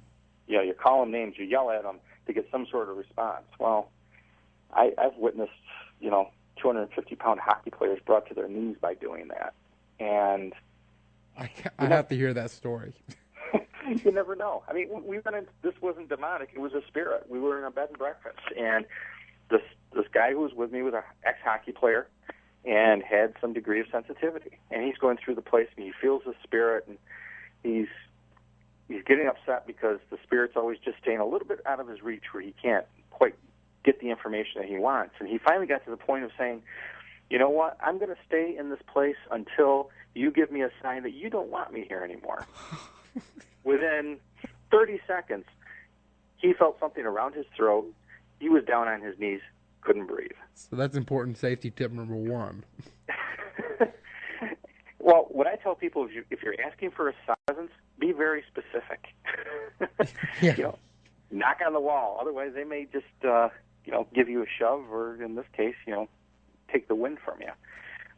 You call them names, you yell at them to get some sort of response. Well, I've witnessed, 250-pound hockey players brought to their knees by doing that. And I have to hear that story. You never know. I mean, this wasn't demonic. It was a spirit. We were in a bed and breakfast, and this guy who was with me was an ex-hockey player and had some degree of sensitivity. And he's going through the place, and he feels the spirit, and he's getting upset because the spirit's always just staying a little bit out of his reach where he can't quite get the information that he wants. And he finally got to the point of saying, you know what, I'm going to stay in this place until you give me a sign that you don't want me here anymore. Within 30 seconds, he felt something around his throat. He was down on his knees, couldn't breathe. So that's important safety tip number one. Well, what I tell people is if you're asking for a presence, be very specific. Yeah. Knock on the wall. Otherwise, they may just, give you a shove or, in this case, take the wind from you.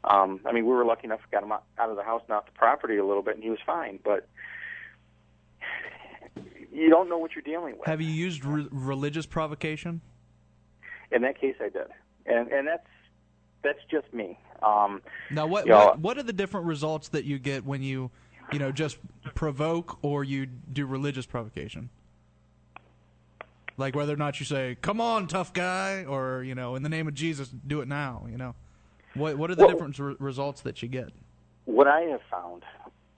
I mean, we were lucky enough to get him out of the house and off the property a little bit, and he was fine. But you don't know what you're dealing with. Have you used religious provocation? In that case, I did, and that's just me. Now, what are the different results that you get when you just provoke or you do religious provocation? Like whether or not you say, "Come on, tough guy," or in the name of Jesus, do it now. What are the different results that you get? What I have found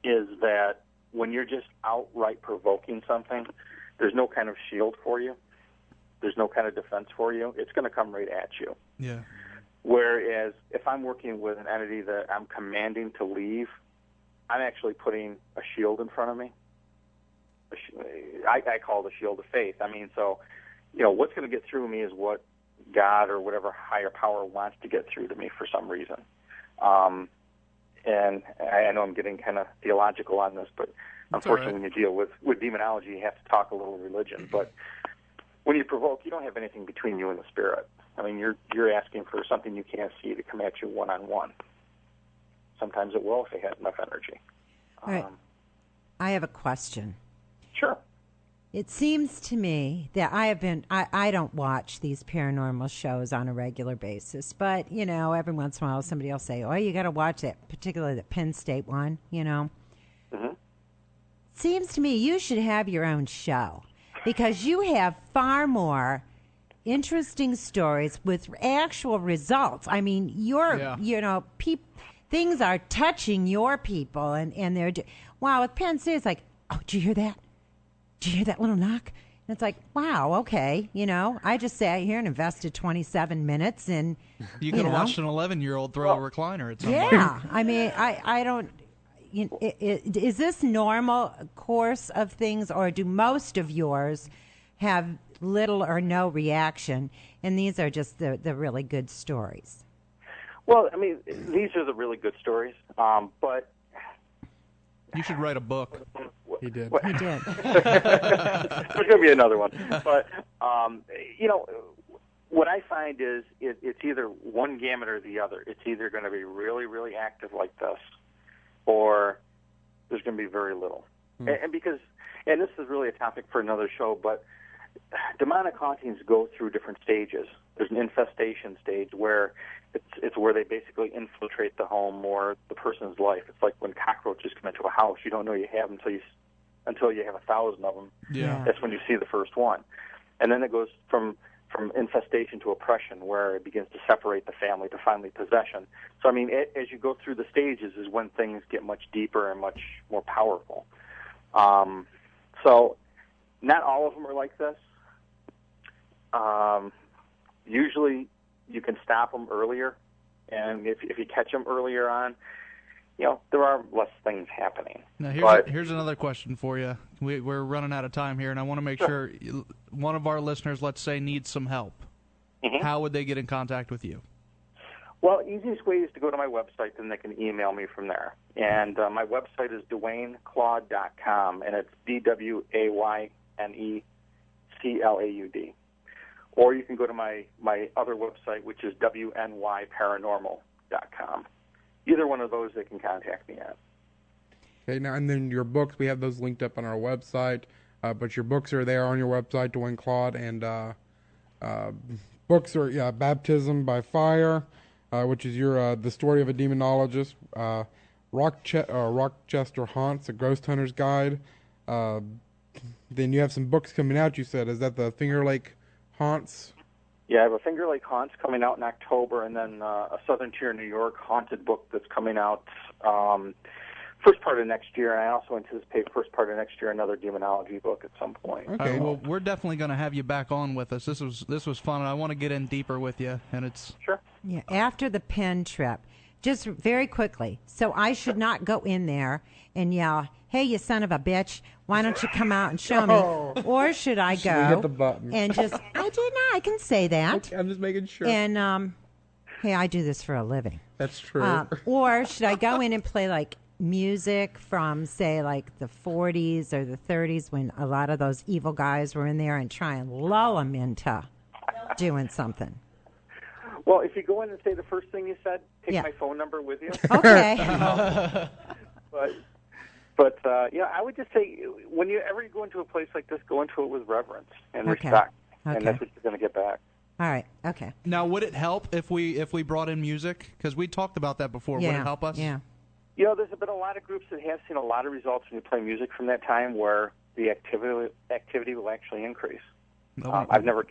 is that when you're just outright provoking something, there's no kind of shield for you. There's no kind of defense for you. It's going to come right at you. Yeah. Whereas if I'm working with an entity that I'm commanding to leave, I'm actually putting a shield in front of me. I call it a shield of faith. I mean, so, what's going to get through me is what God or whatever higher power wants to get through to me for some reason. And I know I'm getting kind of theological on this, but unfortunately, when you deal with demonology, you have to talk a little religion. But when you provoke, you don't have anything between you and the spirit. I mean, you're asking for something you can't see to come at you one-on-one. Sometimes it will if it has enough energy. All right. I have a question. Sure. It seems to me that I don't watch these paranormal shows on a regular basis, but, every once in a while somebody will say, oh, you got to watch that, particularly the Penn State one, Mm-hmm. Seems to me you should have your own show because you have far more interesting stories with actual results. I mean, things are touching your people, and they're wow. With Penn State, it's like, oh, did you hear that? Did you hear that little knock? And it's like, wow, okay. I just sat here and invested 27 minutes, and you could have watched an 11-year-old throw a recliner at somebody. Yeah, I mean, I don't. Is this normal course of things, or do most of yours have little or no reaction, and these are just the really good stories? Well, I mean, these are the really good stories, but you should write a book. He did. He did. There's going to be another one. But, what I find is it's either one gamut or the other. It's either going to be really, really active like this, or there's going to be very little. And this is really a topic for another show, but demonic hauntings go through different stages. There's an infestation stage where it's where they basically infiltrate the home or the person's life. It's like when cockroaches come into a house. You don't know you have them until you have 1,000 of them. Yeah. That's when you see the first one. And then it goes from infestation to oppression, where it begins to separate the family to finally possession. So, I mean, as you go through the stages is when things get much deeper and much more powerful. So not all of them are like this. Usually you can stop them earlier, and if you catch them earlier on, there are less things happening. Now, here's another question for you. We're running out of time here, and I want to make sure one of our listeners, let's say, needs some help. Mm-hmm. How would they get in contact with you? Well, easiest way is to go to my website, and they can email me from there. And my website is DwayneClaude.com, and it's DWAYNECLAUD. Or you can go to my other website, which is WNYParanormal.com. Either one of those they can contact me at. Okay, now, and then your books, we have those linked up on our website, but your books are there on your website, Dwayne Claude, and books are Baptism by Fire, which is your the story of a demonologist, Rochester Haunts, a ghost hunter's guide. Then you have some books coming out, you said. Is that the Finger Lake Haunts? Yeah, I have a Finger Lake Haunts coming out in October, and then a Southern Tier New York haunted book that's coming out first part of next year. And I also anticipate first part of next year another demonology book at some point. Okay. Well, we're definitely going to have you back on with us. This was fun, and I want to get in deeper with you. And it's sure. Yeah. After the Penn trip, just very quickly. So I should not go in there and yell, "Hey, you son of a bitch! Why don't you come out and show me?" Or should I go hit the button and just? I did not. I can say that. Okay, I'm just making sure. And hey, I do this for a living. That's true. Or should I go in and play like music from, say, like the 40s or the 30s when a lot of those evil guys were in there, and try and lull them into doing something? Well, if you go in and say the first thing you said, take my phone number with you. Okay. But I would just say, whenever you go into a place like this, go into it with reverence and respect, and that's what you're going to get back. All right. Okay. Now, would it help if we brought in music? Because we talked about that before. Yeah. Would it help us? Yeah. There's been a lot of groups that have seen a lot of results when you play music from that time, where the activity will actually increase. I've never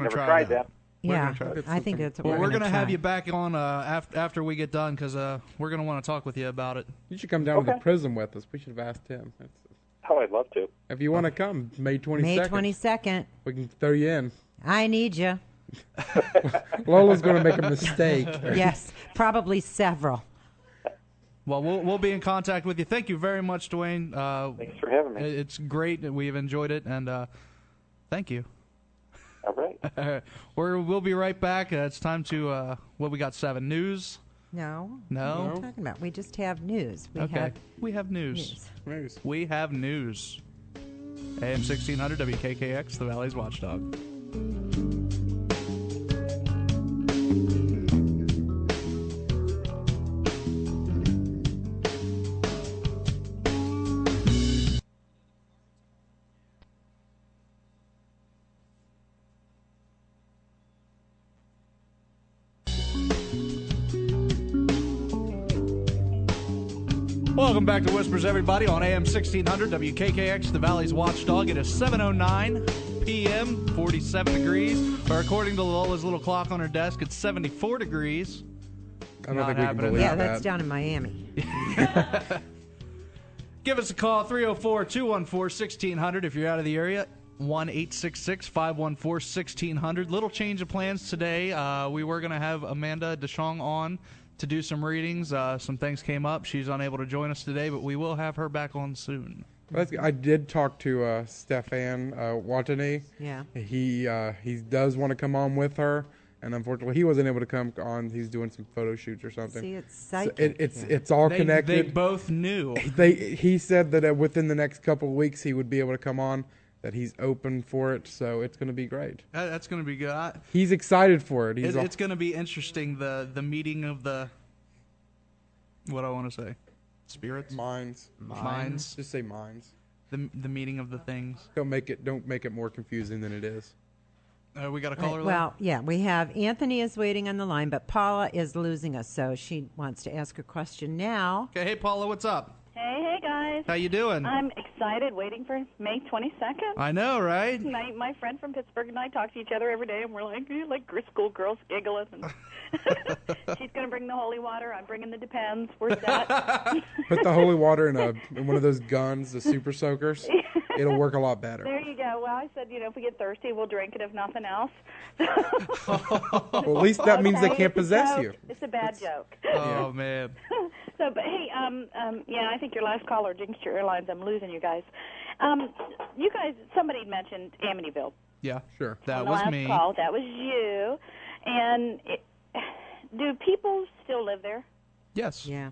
tried that. Yeah, I think that's what we're going to have you back on after we get done, because we're going to want to talk with you about it. You should come down to the prison with us. We should have asked him. I'd love to. If you want to come, May 22nd. May 22nd. We can throw you in. I need you. Lola's going to make a mistake. Yes, probably several. Well, we'll be in contact with you. Thank you very much, Dwayne. Thanks for having me. It's great. We've enjoyed it, and thank you. All right. We'll be right back. It's time to what we got 7 news. No. No. What are you talking about? We just have news. We have news. We have news. AM 1600 WKKX, the Valley's Watchdog. Welcome back to Whispers, everybody, on AM 1600 WKKX, the Valley's Watchdog. It is 7:09 p.m., 47 degrees. Or according to Lola's little clock on her desk, it's 74 degrees. I don't think we can believe Yeah, that. that's down in Miami. Give us a call, 304-214-1600 if you're out of the area. 1-866-514-1600. Little change of plans today. We were going to have Amanda DeShong on to do some readings. Some things came up. She's unable to join us today, but we will have her back on soon. I did talk to Stefan Watanabe. Yeah. He does want to come on with her, and unfortunately he wasn't able to come on. He's doing some photo shoots or something. See, it's So psychic. it's all connected. They both knew. He said that within the next couple of weeks he would be able to come on, that he's open for it, so it's going to be great. That's going to be good. He's excited for it. It's going to be interesting, the meeting of the, what do I want to say? Spirits? Minds. Just say minds. The meeting of the things. Don't make it more confusing than it is. We got a caller. Well, yeah, we have Anthony is waiting on the line, but Paula is losing us, so she wants to ask a question now. Okay, hey Paula, what's up? Hey guys. How you doing? I'm excited, waiting for May 22nd. I know, right? My friend from Pittsburgh and I talk to each other every day, and we're like schoolgirls giggling. And she's going to bring the holy water. I'm bringing the Depends. We're set. Put the holy water in one of those guns, the super soakers. It'll work a lot better. There you go. Well, I said, if we get thirsty, we'll drink it, if nothing else. Well, at least that means they can't possess you. It's a bad joke. Oh, man. So, but hey, I think your last caller jinxed your airlines. I'm losing you guys. You guys, somebody mentioned Amityville. Yeah, sure. That on the was last me. Call. That was you. And do people still live there? Yes. Yeah.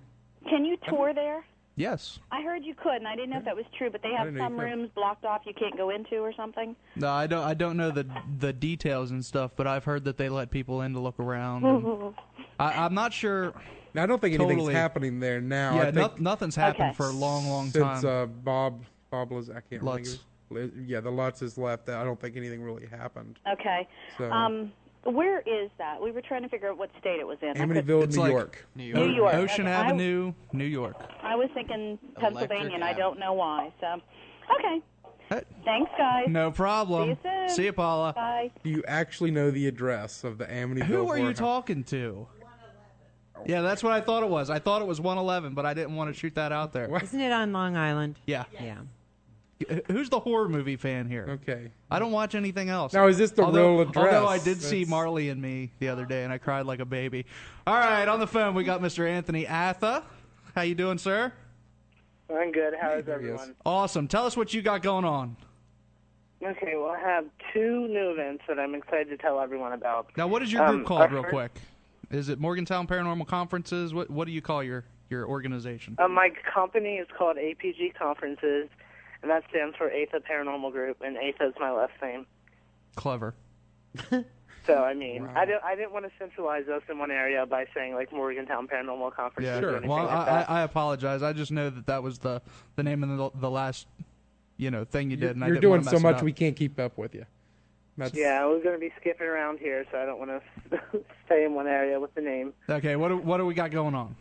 Can you tour there? Yes. I heard you could, and I didn't know if that was true, but they have didn't know some you could. rooms blocked off you can't go into or something. No, I don't know the details and stuff, but I've heard that they let people in to look around. And I'm not sure. Now, I don't think anything's Totally. happening there now. Yeah, I think nothing's happened Okay. for a long since time. Bob was, I can't Lutz. remember. Yeah, the Lutz has left. I don't think anything really happened. Okay. So, Where is that? We were trying to figure out what state it was in. Amityville, It's New like- York. New New York. Ocean Okay. Avenue, New York. I was thinking Pennsylvania, and I Avenue. don't know why. So, okay. Hey, Thanks, guys. no problem. See you soon. See you, Paula. Bye. Do you actually know the address of the Amityville? Who are you Warehouse? talking to? Yeah, that's what I thought it was. I thought it was 111, but I didn't want to shoot that out there. What? Isn't it on Long Island? Yeah. Yeah. Who's the horror movie fan here? Okay. I don't watch anything else. Now, is this the real address? Although I did see That's- Marley and Me the other day, and I cried like a baby. All right, on the phone we got Mr. Anthony Atha. How you doing, sir? I'm good. How is There he is. everyone? Awesome. Tell us what you got going on. Okay, well, I have 2 new events that I'm excited to tell everyone about. Now, what is your group called, real first- quick? Is it Morgantown Paranormal Conferences? What do you call your organization? My company is called APG Conferences, and that stands for Atha Paranormal Group, and Atha is my last name. Clever. So, I mean, Wow. I didn't want to centralize us in one area by saying, like, Morgantown Paranormal Conferences Yeah. or Sure. anything Well, like that. I apologize. I just know that was the name of the last thing you did, and I You're didn't doing wanna so mess it much up. we can't keep up with you. That's, Yeah, we're going to be skipping around here, so I don't want to stay in one area with the name. Okay, what do we got going on?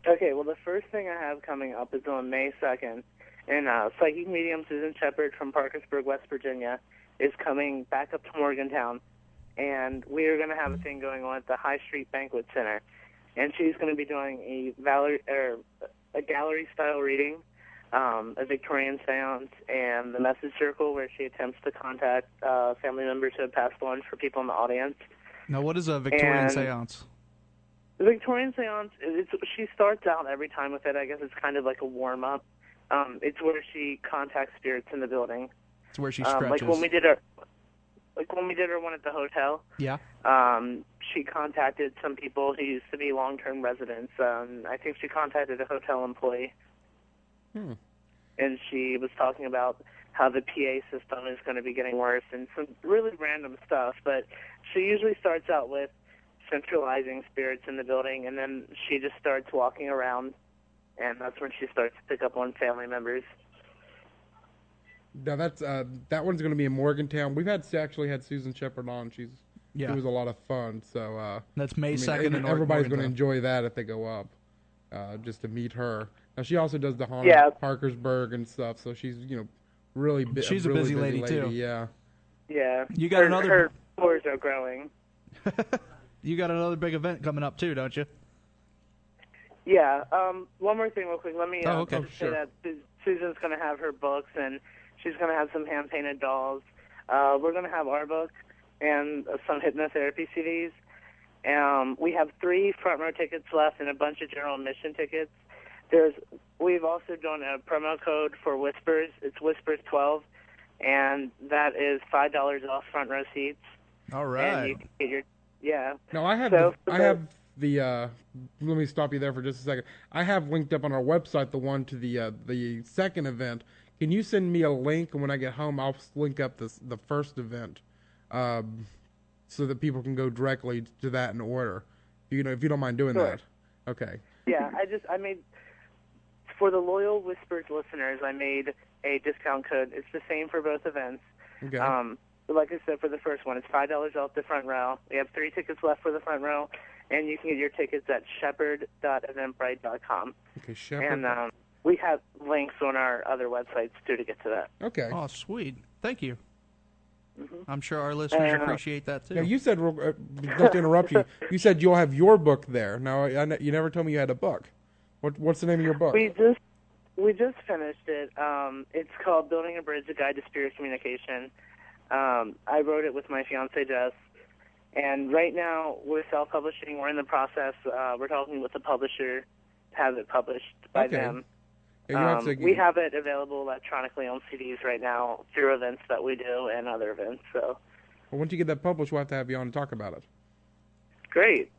Okay, well, the first thing I have coming up is on May 2nd, and psychic medium Susan Shepard from Parkersburg, West Virginia, is coming back up to Morgantown, and we are going to have a thing going on at the High Street Banquet Center, and she's going to be doing a gallery-style reading, a Victorian seance, and the message circle where she attempts to contact family members who have passed on for people in the audience. Now, what is a Victorian And- seance? The Victorian seance, she starts out every time with it. I guess it's kind of like a warm-up. It's where she contacts spirits in the building. It's where she stretches. Like when we did our one at the hotel. Yeah. She contacted some people who used to be long-term residents. I think she contacted a hotel employee. And she was talking about how the PA system is going to be getting worse and some really random stuff. But she usually starts out with centralizing spirits in the building, and then she just starts walking around, and that's when she starts to pick up on family members. Now that's that one's going to be in Morgantown. We've actually had Susan Shepard on. She was a lot of fun. So that's May 2nd. And everybody's going to enjoy that if they go up, just to meet her. Now she also does the haunted Parkersburg and stuff. So she's really she's a really busy lady too. Yeah. Yeah. You got her floors are growing. You got another big event coming up too, don't you? Yeah. One more thing, real quick. Let me say that Susan's going to have her books, and she's going to have some hand-painted dolls. We're going to have our book and some hypnotherapy CDs. We have 3 front row tickets left and a bunch of general admission tickets. We've also done a promo code for Whispers. It's Whispers 12, and that is $5 off front row seats. All right. And you can get your No, I have the let me stop you there for just a second. I have linked up on our website the one to the second event. Can you send me a link, and when I get home, I'll link up the first event, so that people can go directly to that in order. If you don't mind doing that. Okay. Yeah, I made for the loyal Whispers listeners, I made a discount code. It's the same for both events. Okay. But like I said, for the first one, it's $5 off the front row. We have 3 tickets left for the front row, and you can get your tickets at shepherd.eventbrite.com. Okay, Shepherd. And we have links on our other websites, too, to get to that. Okay. Oh, sweet. Thank you. Mm-hmm. I'm sure our listeners appreciate that, too. Yeah, you said, not to interrupt you, you said you'll have your book there. Now, you never told me you had a book. What's the name of your book? We just finished it. It's called Building a Bridge, A Guide to Spirit Communication. I wrote it with my fiancée, Jess, and right now we're self-publishing. We're in the process. We're talking with the publisher to have it published by them. Yeah, we have it available electronically on CDs right now through events that we do and other events. So, well, once you get that published, we'll have to have you on to talk about it. Great.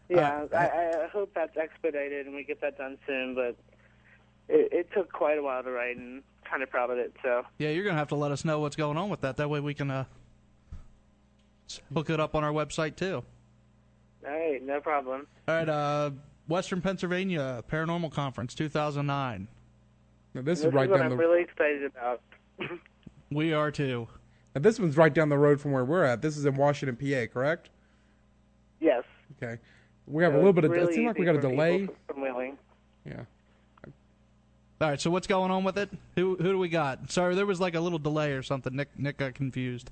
Yeah, I hope that's expedited and we get that done soon, but it took quite a while to write, and kind of proud of it. So yeah, you're going to have to let us know what's going on with that. That way we can hook it up on our website, too. All right, no problem. All right, Western Pennsylvania Paranormal Conference 2009. Now, this is what I'm really excited about. We are, too. Now, this one's right down the road from where we're at. This is in Washington, PA, correct? Yes. Okay. We have a little bit of... Really it seems like we got a delay. From Wheeling. Yeah. All right, so what's going on with it? Who do we got? Sorry, there was like a little delay or something. Nick got confused.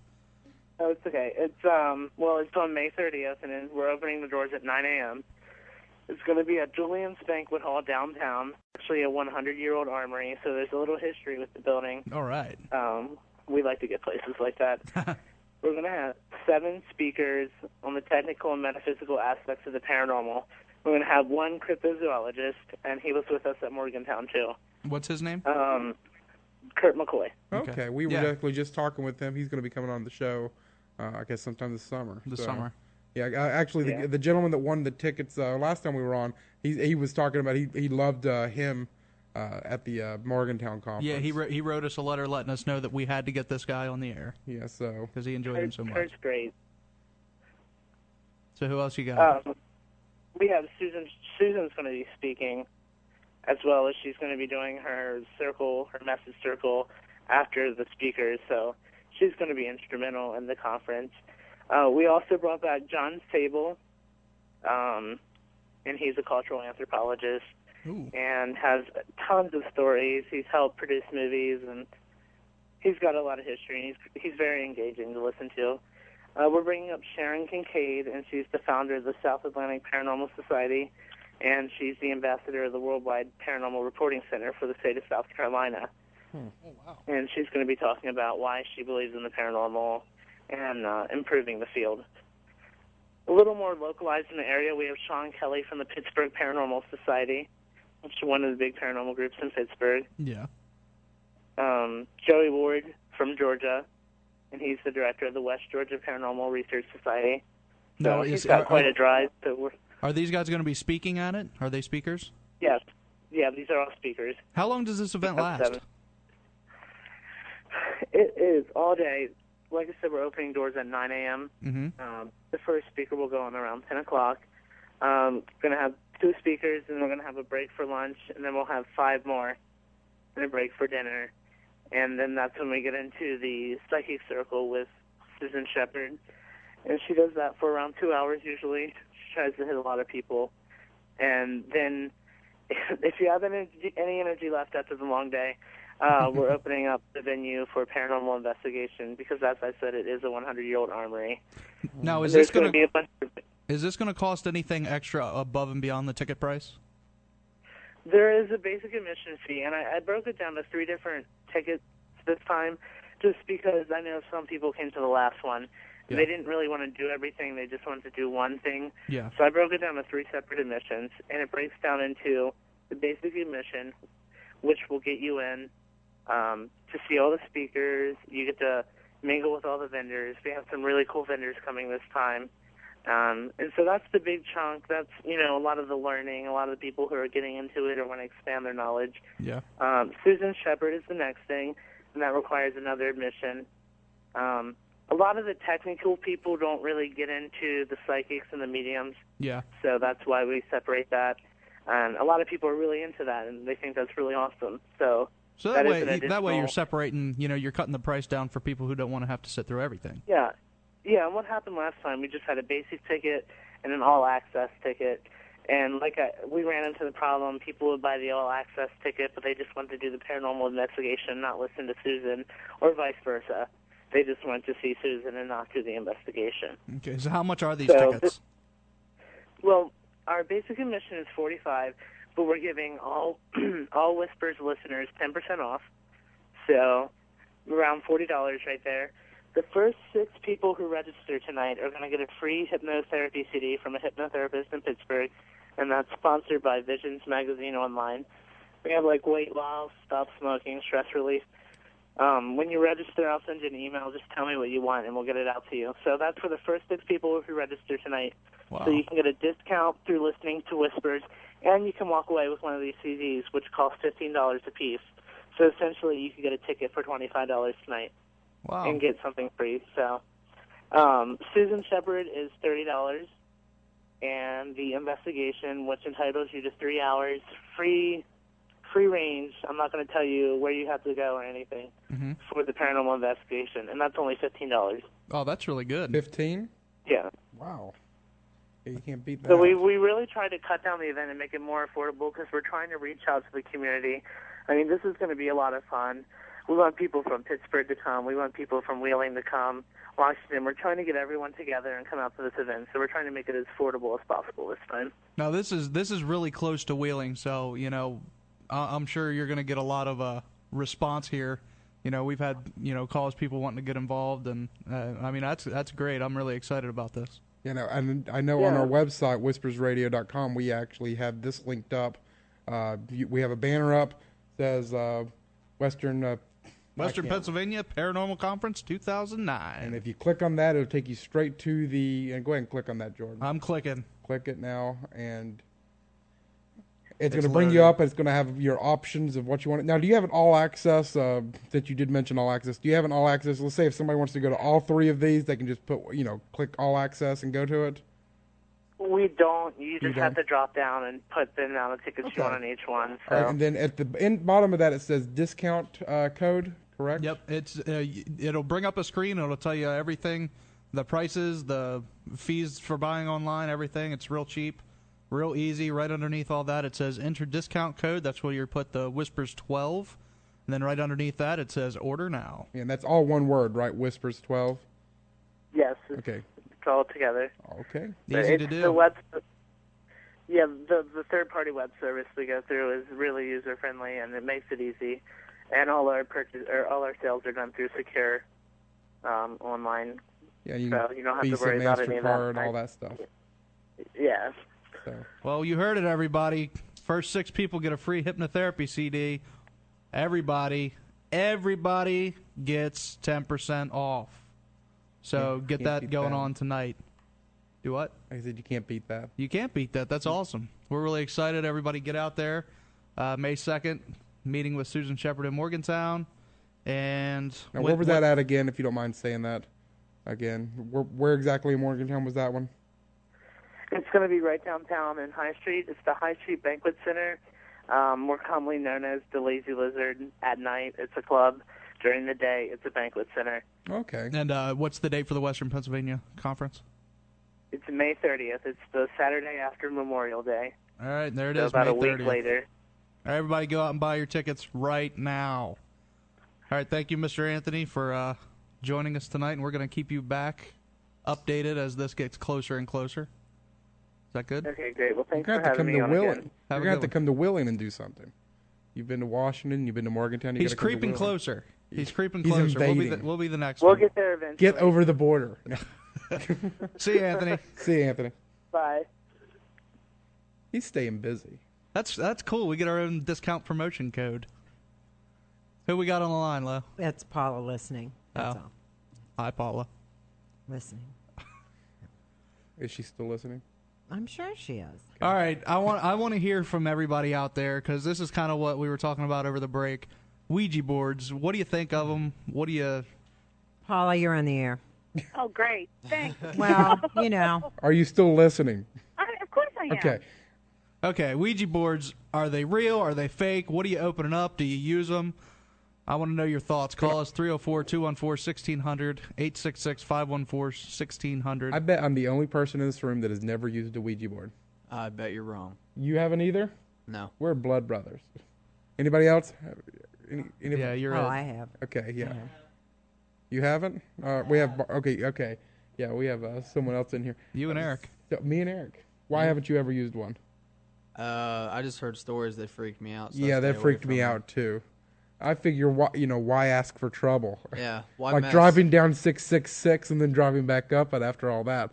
Oh, it's okay. It's it's on May 30th, and we're opening the doors at 9 a.m. It's going to be at Julian's Banquet Hall downtown. Actually, a 100-year-old armory, so there's a little history with the building. All right. We like to get places like that. We're going to have 7 speakers on the technical and metaphysical aspects of the paranormal. We're going to have 1 cryptozoologist, and he was with us at Morgantown, too. What's his name? Kurt McCoy. Okay. We were actually just talking with him. He's going to be coming on the show, I guess sometime this summer. Summer. Yeah, actually, the gentleman that won the tickets last time we were on, he was talking about he loved him at the Morgantown conference. Yeah, he wrote us a letter letting us know that we had to get this guy on the air. Yeah, so because he enjoyed him so much. Kurt's great. So who else you got? We have Susan. Susan's going to be speaking, as well as she's going to be doing her message circle after the speakers. So she's going to be instrumental in the conference. We also brought back John Sable, and he's a cultural anthropologist. Ooh. And has tons of stories. He's helped produce movies, and he's got a lot of history. He's very engaging to listen to. We're bringing up Sharon Kincaid, and she's the founder of the South Atlantic Paranormal Society, and she's the ambassador of the Worldwide Paranormal Reporting Center for the state of South Carolina. Oh, wow. And she's going to be talking about why she believes in the paranormal and improving the field. a little more localized in the area, we have Sean Kelly from the Pittsburgh Paranormal Society, which is one of the big paranormal groups in Pittsburgh. Yeah. Joey Ward from Georgia, and he's the director of the West Georgia Paranormal Research Society. So he's got quite a drive. Are these guys going to be speaking at it? Are they speakers? Yes. Yeah, these are all speakers. How long does this event last? It is all day. Like I said, we're opening doors at 9 a.m. Mm-hmm. The first speaker will go on around 10 o'clock. We're going to have 2 speakers, and we're going to have a break for lunch, and then we'll have 5 more and a break for dinner. And then that's when we get into the psychic circle with Susan Shepard. And she does that for around 2 hours usually. She tries to hit a lot of people. And then if you have any energy left after the long day, we're opening up the venue for paranormal investigation because, as I said, it is a 100-year-old armory. Now, is this going to cost anything extra above and beyond the ticket price? There is a basic admission fee, and I broke it down to 3 different tickets this time just because I know some people came to the last one. Yeah. They didn't really want to do everything. They just wanted to do one thing. Yeah. So I broke it down to 3 separate admissions, and it breaks down into the basic admission, which will get you in to see all the speakers. You get to mingle with all the vendors. We have some really cool vendors coming this time. And so that's the big chunk. That's, a lot of the learning, a lot of the people who are getting into it or want to expand their knowledge. Yeah. Susan Shepard is the next thing, and that requires another admission. A lot of the technical people don't really get into the psychics and the mediums. Yeah. So that's why we separate that. And a lot of people are really into that, and they think that's really awesome. So that way you're separating, you're cutting the price down for people who don't want to have to sit through everything. Yeah. Yeah, and what happened last time, we just had a basic ticket and an all-access ticket. And we ran into the problem, people would buy the all-access ticket, but they just wanted to do the paranormal investigation, not listen to Susan, or vice versa. They just wanted to see Susan and not do the investigation. Okay, so how much are these tickets? Well, our basic admission is $45, but we're giving all Whispers listeners 10% off, so around $40 right there. The first 6 people who register tonight are going to get a free hypnotherapy CD from a hypnotherapist in Pittsburgh, and that's sponsored by Visions Magazine Online. We have weight loss, stop smoking, stress relief. When you register, I'll send you an email. Just tell me what you want, and we'll get it out to you. So that's for the first 6 people who register tonight. Wow. So you can get a discount through listening to Whispers, and you can walk away with one of these CDs, which costs $15 a piece. So essentially, you can get a ticket for $25 tonight. Wow. And get something free. So Susan Shepard is $30, and the investigation, which entitles you to 3 hours, free range. I'm not going to tell you where you have to go or anything for the paranormal investigation, and that's only $15. Oh, that's really good. 15? Yeah. Wow. Yeah, you can't beat that. So we really try to cut down the event and make it more affordable because we're trying to reach out to the community. I mean, this is going to be a lot of fun. We want people from Pittsburgh to come. We want people from Wheeling to come. Washington. We're trying to get everyone together and come out to this event. So we're trying to make it as affordable as possible this time. Now, this is really close to Wheeling, so, I'm sure you're going to get a lot of response here. We've had, calls, people wanting to get involved, and, that's great. I'm really excited about this. And I know on our website, whispersradio.com, we actually have this linked up. We have a banner up that says Western Pennsylvania Paranormal Conference 2009. And if you click on that, it'll take you straight to the... And go ahead and click on that, Jordan. I'm clicking. Click it now, and it's going to bring you up, and it's going to have your options of what you want. Now, do you have an all-access, that you did mention all-access, do you have an all-access? Let's say if somebody wants to go to all 3 of these, they can just put, click all-access and go to it? We don't. You just have to drop down and put the amount of tickets you want on each one. So. All right, and then at the bottom of that, it says discount code, correct? Yep. It'll bring up a screen. It'll tell you everything, the prices, the fees for buying online, everything. It's real cheap, real easy. Right underneath all that, it says enter discount code. That's where you put the Whispers 12. And then right underneath that, it says order now. Yeah, and that's all one word, right? Whispers 12? Yes. Okay. All together. Okay. Easy to do. The third-party web service we go through is really user-friendly, and it makes it easy. And all our sales are done through secure online Yeah, you so can you don't have to Visa, worry about any of that. MasterCard, and all that stuff. Yeah. So. Well, you heard it, everybody. First 6 people get a free hypnotherapy CD. Everybody gets 10% off. So get that going on tonight. Do what? I said you can't beat that. You can't beat that. That's awesome. We're really excited. Everybody get out there. May 2nd, meeting with Susan Shepard in Morgantown. And now, where was that at again, if you don't mind saying that again? Where exactly in Morgantown was that one? It's going to be right downtown in High Street. It's the High Street Banquet Center, more commonly known as the Lazy Lizard. At night, it's a club. During the day, it's a banquet center. Okay. And what's the date for the Western Pennsylvania Conference? It's May 30th. It's the Saturday after Memorial Day. All right, there it so is, about May a week 30th. later. All right, everybody go out and buy your tickets right now. All right, thank you, Mr. Anthony, for joining us tonight, and we're going to keep you back updated as this gets closer and closer. Is that good? Okay, great. Well, thanks You're for going to having me on Willing. again. You're going to have to come to Willing and do something. You've been to Washington. You've been to Morgantown. He's creeping closer. He's creeping He's closer. invading. We'll be the next We'll one. get there eventually. Get over the border. See you, Anthony. See you, Anthony. Bye. He's staying busy. That's cool. We get our own discount promotion code. Who we got on the line, Lo? That's Paula listening. That's all. Hi, Paula. Listening. Is she still listening? I'm sure she is. All right, I want to hear from everybody out there because this is kind of what we were talking about over the break. Ouija boards. What do you think of them? What do you? Paula, you're on the air. Oh, great. Thanks. Well, you know. Are you still listening? Of course I am. Okay. Okay, Ouija boards. Are they real? Are they fake? What are you opening up? Do you use them? I want to know your thoughts. Call us 304-214-1600, 866-514-1600. I bet I'm the only person in this room that has never used a Ouija board. I bet you're wrong. You haven't either? No. We're blood brothers. Anybody else? Anybody? Yeah, you're Oh, right. I have. Okay, yeah. You haven't? We have... Okay. Yeah, we have someone else in here. You and Eric. So, me and Eric. Why haven't you ever used one? I just heard stories that freaked me out. So Yeah, that freaked me out, too. I figure, why ask for trouble? Yeah, why like mess? driving down 666 and then driving back up, but after all that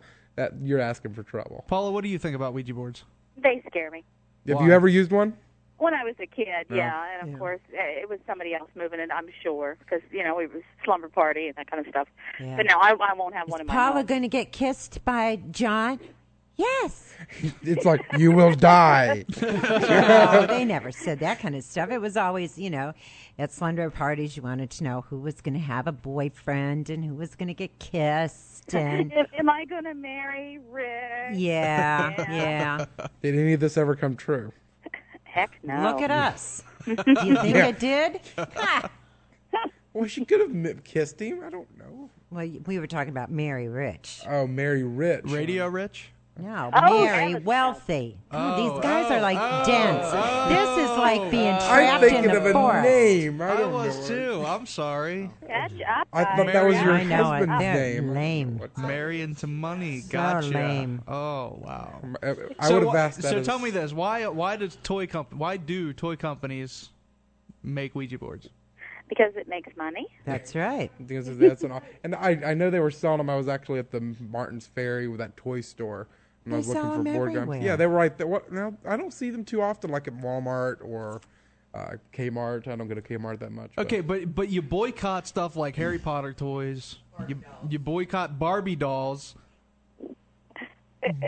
you're asking for trouble. Paula, what do you think about Ouija boards? They scare me. Have you ever used one? When I was a kid, No. yeah, and of course it was somebody else moving it, I'm sure, because it was slumber party and that kind of stuff. Yeah. But no, I won't have one in my Paula home. going to get kissed by John? Yes. It's like, you will die. No, they never said that kind of stuff. It was always, at slumber parties, you wanted to know who was going to have a boyfriend and who was going to get kissed. And Am I going to marry Rick? yeah. Did any of this ever come true? Heck no. Look at us. Do you think it did? Well, she could have kissed him. I don't know. Well, we were talking about Mary Rich. Oh, Mary Rich. Radio Rich? No, Oh, Mary that was- Wealthy. Oh, These guys are like dense. This is like being I'm trapped in thinking of the a forest. name. I I don't was know. too. I'm sorry. Catch up. I thought that was your I know it. husband's They're name. lame. What's that? Marry into money. So Gotcha. lame. Oh, wow. I would have asked that. So as- tell me this: why do toy companies make Ouija boards? Because it makes money. That's right. Because that's and I know they were selling them. I was actually at the Martin's Ferry with that toy store. And I They was looking sell for 'em board games. everywhere. Yeah, they were right there. Now, I don't see them too often, like at Walmart or Kmart. I don't go to Kmart that much. Okay, but you boycott stuff like Harry Potter toys. You boycott Barbie dolls.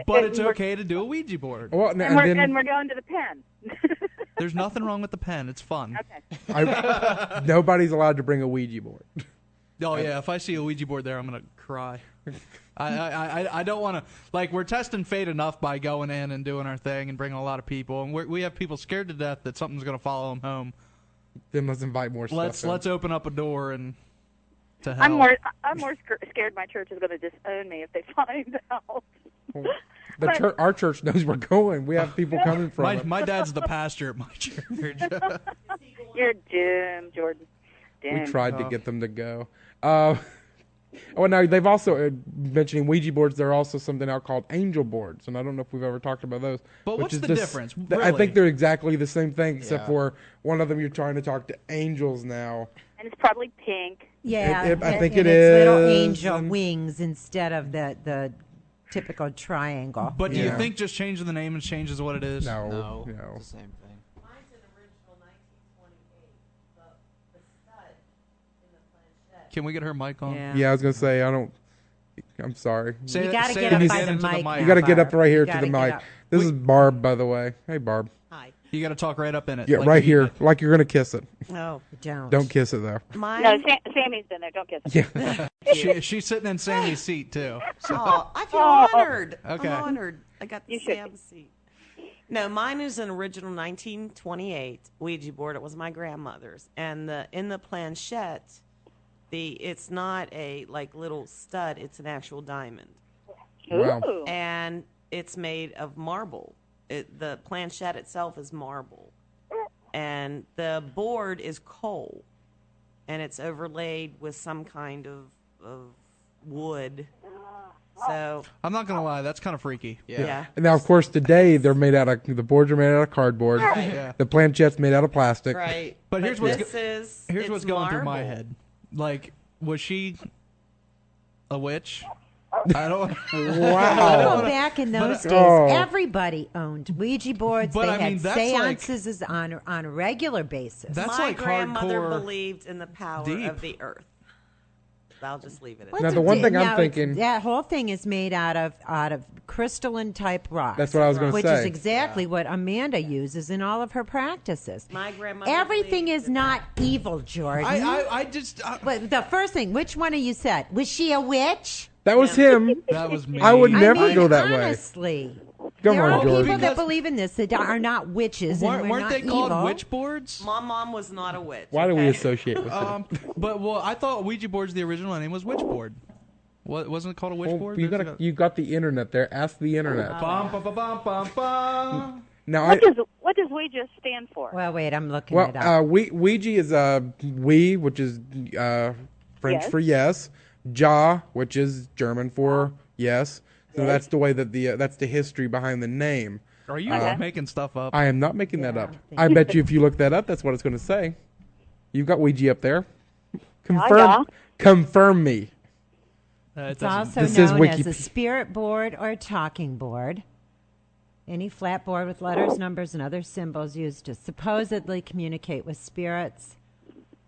But it's okay to do a Ouija board. Well, And we're going to the pen. There's nothing wrong with the pen. It's fun. Okay. Nobody's allowed to bring a Ouija board. Oh yeah, if I see a Ouija board there, I'm gonna cry. I don't want to. Like, we're testing fate enough by going in and doing our thing and bringing a lot of people, and we have people scared to death that something's gonna follow them home. Then let's invite more stuff. Let's open up a door and to hell. I'm more scared my church is going to disown me if they find out. Our church knows we're going. We have people coming from it. My dad's the pastor at my church. You're doomed, Jordan. Doomed. We tried to get them to go. Now they've also mentioning Ouija boards. There are also something out called angel boards, and I don't know if we've ever talked about those. But what's the difference? I Really? think they're exactly the same thing, except Yeah. for one of them you're trying to talk to angels now, And it's probably pink. Yeah, I think and it it's little is, angel and- wings instead of the typical triangle. But do you Yeah. think just changing the name changes what it is? No. It's the same thing. Mine's an original 1928. The stud in the planchette. Can we get her mic on? Yeah, I was gonna say I'm sorry. Say You it- got to say get it up by again the into mic. You now, got to get up Barb. right here You to gotta the get mic. up. This is Barb, by the way. Hey, Barb. Hi. You got to talk right up in it. Yeah, like right you here, need like you're gonna kiss it. Oh, Don't kiss it though. mine. No, Sammy's been there. Don't kiss him. Yeah. it. She's sitting in Sammy's seat too. So. Oh, I feel honored. Okay. I'm honored. I got the You should. Sam seat. No, mine is an original 1928 Ouija board. It was my grandmother's, and in the planchette, it's not a little stud. It's an actual diamond, Wow. Ooh. and it's made of marble. The planchette itself is marble, and the board is coal, and it's overlaid with some kind of wood. So I'm not gonna lie, that's kind of freaky. yeah. And now, of course, today the boards are made out of cardboard. Yeah. The planchette's made out of plastic. Right. But here's what's it's what's going through my marble. head. Like, was she a witch? I don't. Wow. Well, back in those days, Oh. everybody owned Ouija boards. But they I mean, had that's like- seances on a regular basis. That's My like grandmother hardcore. believed in the power deep. of the earth. I'll just leave it at What's Now, that. the one thing I'm now, thinking- that whole thing is made out of crystalline type rocks. That's what I was gonna which say. is exactly what Amanda uses in all of her practices. My grandmother Everything believed is in not evil, Jordan. I just. But the first thing, which one of you said? Was she a witch? That was him. That was me. I would I never mean, go that way. honestly. Come there on, are George. people that Because- believe in this that are not witches and we're Weren't not they called evil. witch boards? My mom was not a witch. Why do we okay? associate with it? But I thought Ouija boards. The original name was witchboard. What wasn't it called a witchboard? Well, you got the internet there. Ask the internet. Bum, bum, bum, bum, bum, bum. Now, What does Ouija stand for? Well, wait, I'm looking it up. Ouija is which is French Yes. for yes. Ja, which is German for yes. So that's the way that that's the history behind the name. Are you making stuff up? I am not making that Yeah, up. I think- I bet you if you look that up, that's what it's going to say. You've got Ouija up there. Confirm me. It's doesn't- also This is known as a Wikipedia. spirit board or talking board. Any flat board with letters, numbers, and other symbols used to supposedly communicate with spirits.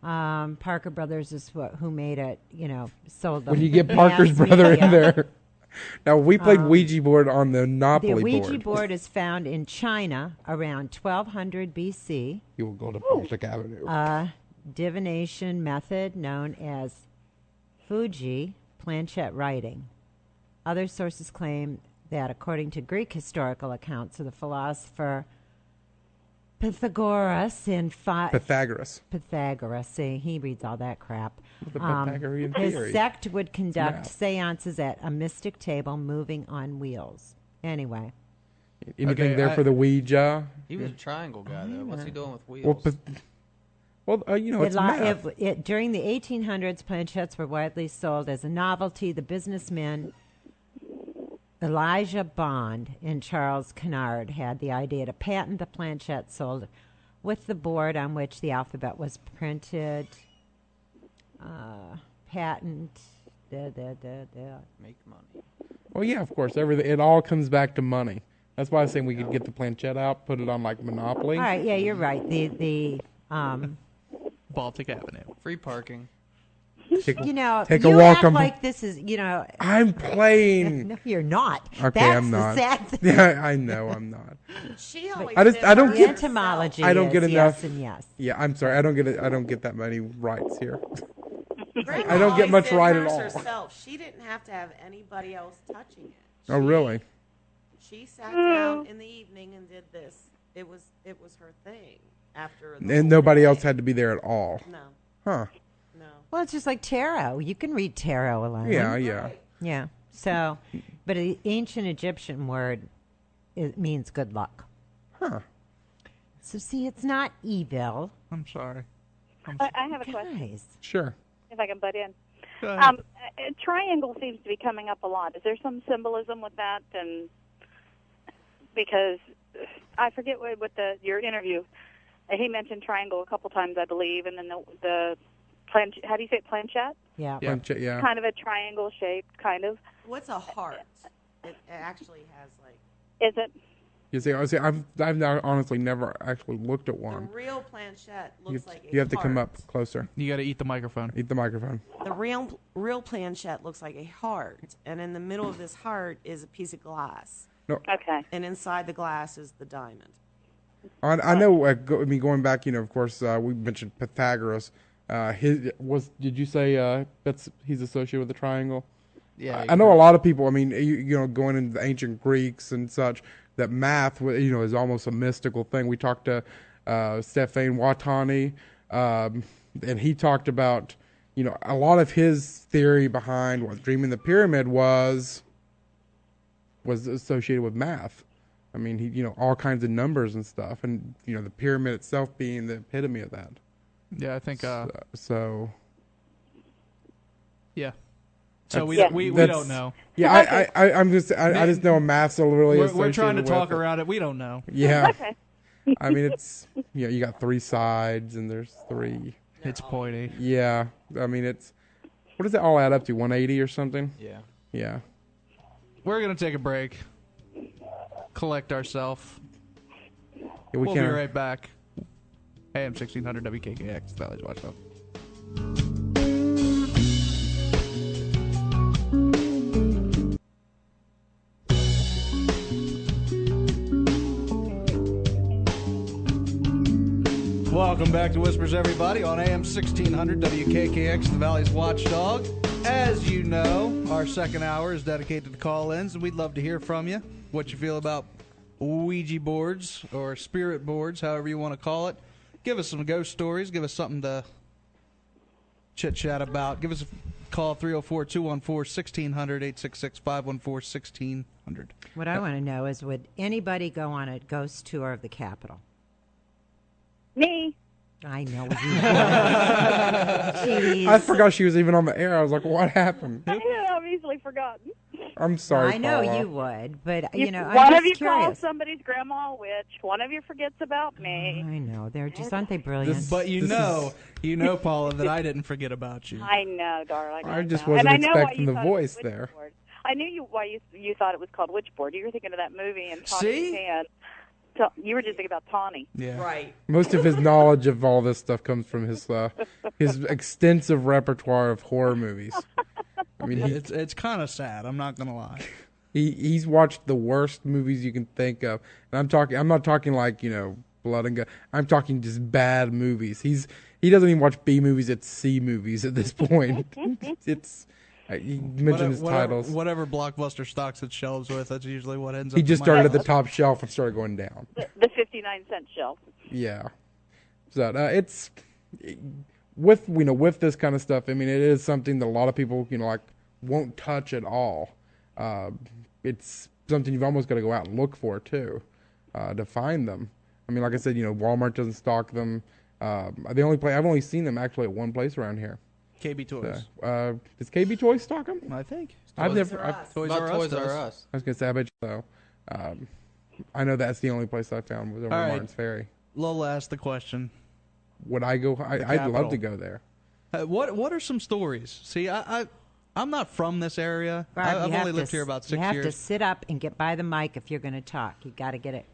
Parker Brothers is who made it. Sold them. When you get Parker's mass brother media. in there. Now, we played Ouija board on the The Monopoly Ouija board. board is found in China around 1200 BC. You will go to Baltic Avenue. Divination method known as Fuji planchette writing. Other sources claim that, according to Greek historical accounts of the philosopher Pythagoras Pythagoras. see, he reads all that crap. The Pythagorean His theory. sect would conduct math. seances at a mystic table moving on wheels. Anyway, Anything Okay, there for the Ouija? He was a triangle guy, though. What's he doing with wheels? It's math. during the 1800s, planchettes were widely sold as a novelty. The businessmen Elijah Bond and Charles Kennard had the idea to patent the planchette sold with the board on which the alphabet was printed. Patent. Make money. Well, yeah, of course. Everything. It all comes back to money. That's why I was saying we could get the planchette out, put it on like Monopoly. All right, yeah, you're right. The Baltic Avenue. Free parking. Take, you know, take you a walk act on. like this is, you know. I'm playing. No, you're not. Okay, That's I'm the not. sad thing. Yeah, I know I'm not. She always I just- did I don't her get- herself. Entomology. I don't is get yes enough- and yes. Yeah, I'm sorry. I don't get it. I don't get that many rights here. Grandma I don't get always much did right at hers all. herself. She didn't have to have anybody else touching it. Oh, really? She sat down in the evening and did this. It was her thing. After the whole And nobody day. else had to be there at all. No, Huh? no. Well, it's just like tarot. You can read tarot alone. Yeah, yeah. Yeah. So, but the ancient Egyptian word it means good luck. Huh? So see, it's not evil, I'm sorry. I have a question, guys. Sure. if I can butt in. Go ahead. Triangle seems to be coming up a lot. Is there some symbolism with that? And because I forget what your interview, he mentioned triangle a couple times, I believe, and then the How do you say it? Planchette? Yeah. Planchette, yeah. Kind of a triangle shaped, kind of. What's a heart? It actually has like. Is it? You see, I've now honestly never actually looked at The one. real planchette looks like a You have to heart. come up closer. You got to eat the microphone. Eat the microphone. The real planchette looks like a heart, and in the middle of this heart is a piece of glass. No. Okay. And inside the glass is the diamond. I know. Going back, of course, we mentioned Pythagoras. Did you say he's associated with the triangle? Yeah. I know a lot of people. I mean, going into the ancient Greeks and such, that math, is almost a mystical thing. We talked to Stefan Watani, and he talked about, a lot of his theory behind what Dreaming the Pyramid was associated with math. I mean, he, all kinds of numbers and stuff, and the pyramid itself being the epitome of that. Yeah, I think. So. Yeah. So we don't know. Yeah, I just know math's a really. We're trying to talk around it. We don't know. Yeah. Okay. I mean, it's you got 3 sides and there's 3. It's pointy. Yeah, I mean what does it all add up to? 180 or something? Yeah. Yeah. We're gonna take a break. Collect ourselves. Yeah, We'll be right back. AM 1600 WKKX, Valley's Watchdog. Welcome back to Whispers, everybody, on AM 1600 WKKX, the Valley's Watchdog. As you know, our second hour is dedicated to call-ins, and we'd love to hear from you, what you feel about Ouija boards or spirit boards, however you want to call it. Give us some ghost stories. Give us something to chit-chat about. Give us a call, 304-214-1600, 866-514-1600. What I want to know is, would anybody go on a ghost tour of the Capitol? Me. I know you would. I forgot she was even on the air. I was like, what happened? I know, I've easily forgotten. I'm sorry, I know Paula. you would, but One I'm of just you calls curious. somebody's grandma a witch. One of you forgets about me. I know, aren't they brilliant? But you know, Paula, that I didn't forget about you. I know, darling. I just know. wasn't And I know why expecting you the thought it was voice Witchboard. there. I knew why you thought it was called Witchboard. You were thinking of that movie and Tawny See? Tan. You were just thinking about Tawny. Yeah. Right. Most of his knowledge of all this stuff comes from his extensive repertoire of horror movies. I mean, It's kind of sad. I'm not gonna lie. he's watched the worst movies you can think of, and I'm not talking like blood and guts. I'm talking just bad movies. He doesn't even watch B movies; it's C movies at this point. It's you mentioned his titles. Whatever Blockbuster stocks its shelves with, that's usually what ends up. He just in my started at the house. top shelf and started going down. The 59-cent shelf. Yeah. So it's with this kind of stuff. I mean, it is something that a lot of people won't touch at all. It's something you've almost got to go out and look for too, to find them. I mean, like I said, Walmart doesn't stock them. The only place I've only seen them actually at one place around here. KB Toys. Does KB Toys stock them? I think. I've never. Toys About R Us. Toys does. R Us. I was gonna say I bet you so. I know that's the only place I found was over All right. Martin's Ferry. Lola asked the question. Would I go? I'd love Capitol. to go there. What are some stories? See, I'm not from this area. Barb, I've you have only lived to- here about 6 You have years. to sit up and get by the mic if you're going to talk. You got to get it.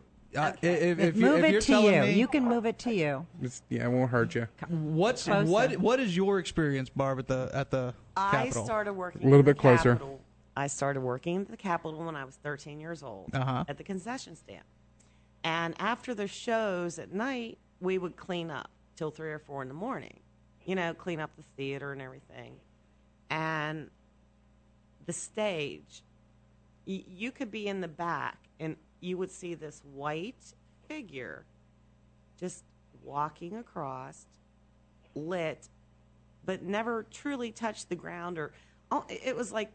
If Move you're it to telling you. me, You can move it to you. It won't hurt you. Closer. what is your experience, Barb, at the I Capitol? started working A little in the bit closer. Capitol. I started working at the Capitol when I was 13 years old at the concession stand. And after the shows at night, we would clean up till 3 or 4 in the morning. Clean up the theater and everything. And the stage, you could be in the back and you would see this white figure just walking across, lit, but never truly touched the ground, it was like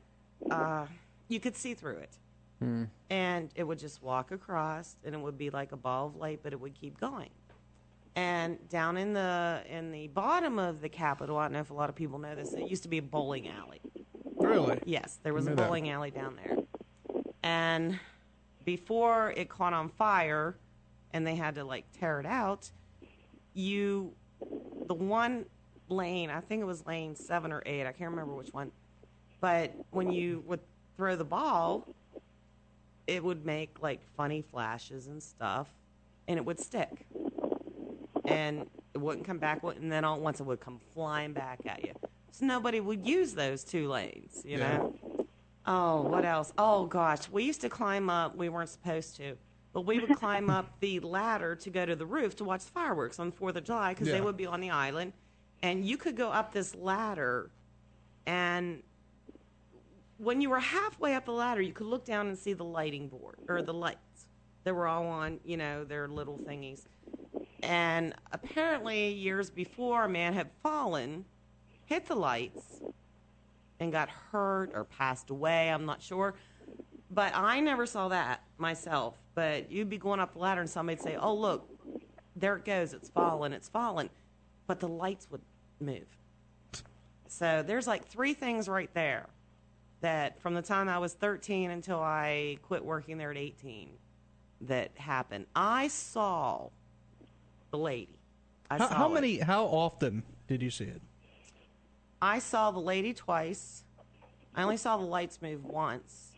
you could see through it. And it would just walk across, and it would be like a ball of light, but it would keep going. And down in the bottom of the Capitol, I don't know if a lot of people know this, it used to be a bowling alley. Really? Yes, there was a Knew that. bowling alley down there. And before it caught on fire and they had to tear it out, the lane. I think it was lane 7 or 8. I can't remember which one. But when you would throw the ball, it would make like funny flashes and stuff, and it would stick. And it wouldn't come back, and then all at once it would come flying back at you. So nobody would use those 2 lanes, you know? Oh, what else? Oh, gosh. We used to climb up. We weren't supposed to. But we would climb up the ladder to go to the roof to watch the fireworks on the 4th of July because they would be on the island. And you could go up this ladder, and when you were halfway up the ladder, you could look down and see the lighting board, or the lights. They were all on, you know, their little thingies. And apparently years before, a man had fallen, hit the lights, and got hurt or passed away. I'm not sure. But I never saw that myself. But you'd be going up the ladder and somebody'd say, oh, look, there it goes. It's fallen. It's fallen. But the lights would move. So there's like 3 things right there that from the time I was 13 until I quit working there at 18 that happened. I saw the lady. How often did you see it? I saw the lady twice. I only saw the lights move once.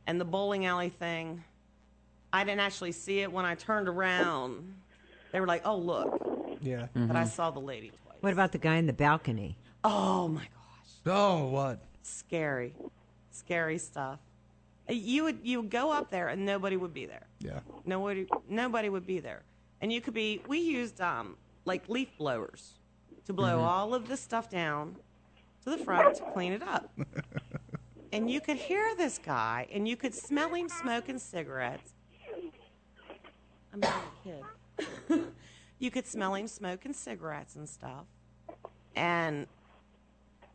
And the bowling alley thing, I didn't actually see it. When I turned around, they were like, oh, look. Yeah. But I saw the lady twice. What about the guy in the balcony? Oh, my gosh. Oh, what? Scary stuff. You would go up there and nobody would be there. Yeah. Nobody would be there. And we used like leaf blowers to blow all of this stuff down to the front to clean it up. And you could hear this guy, and you could smell him smoking cigarettes. I'm not a kid. You could smell him smoking cigarettes and stuff. And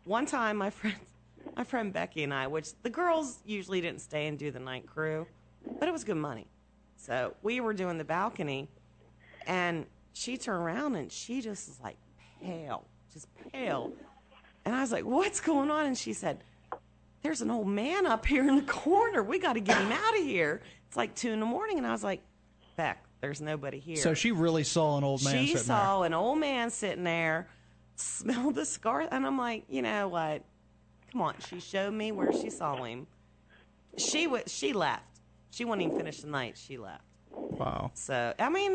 one time, my friend Becky and I, which the girls usually didn't stay and do the night crew, but it was good money. So we were doing the balcony, and she turned around, and she just was like pale. And I was like, what's going on? And she said, there's an old man up here in the corner. We got to get him out of here. It's like 2 a.m. And I was like, Beck, there's nobody here. So she really saw an old man sitting there. She saw an old man sitting there, smelled the scar. And I'm like, you know what? Come on. She showed me where she saw him. She left. She wouldn't even finish the night. She left. Wow. So, I mean,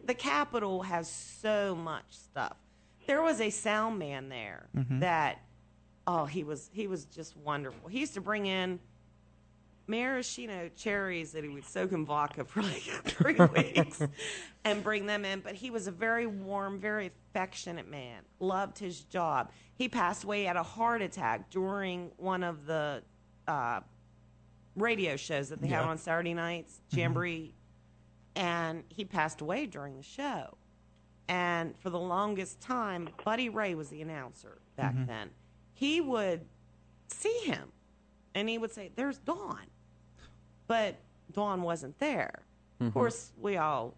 the Capitol has so much stuff. There was a sound man there that, he was just wonderful. He used to bring in maraschino cherries that he would soak in vodka for like 3 weeks and bring them in. But he was a very warm, very affectionate man. Loved his job. He passed away at a heart attack during one of the radio shows that they had on Saturday nights, Jamboree. And he passed away during the show. And for the longest time, Buddy Ray was the announcer back then. He would see him, and he would say, there's Dawn. But Dawn wasn't there. Of course, we all,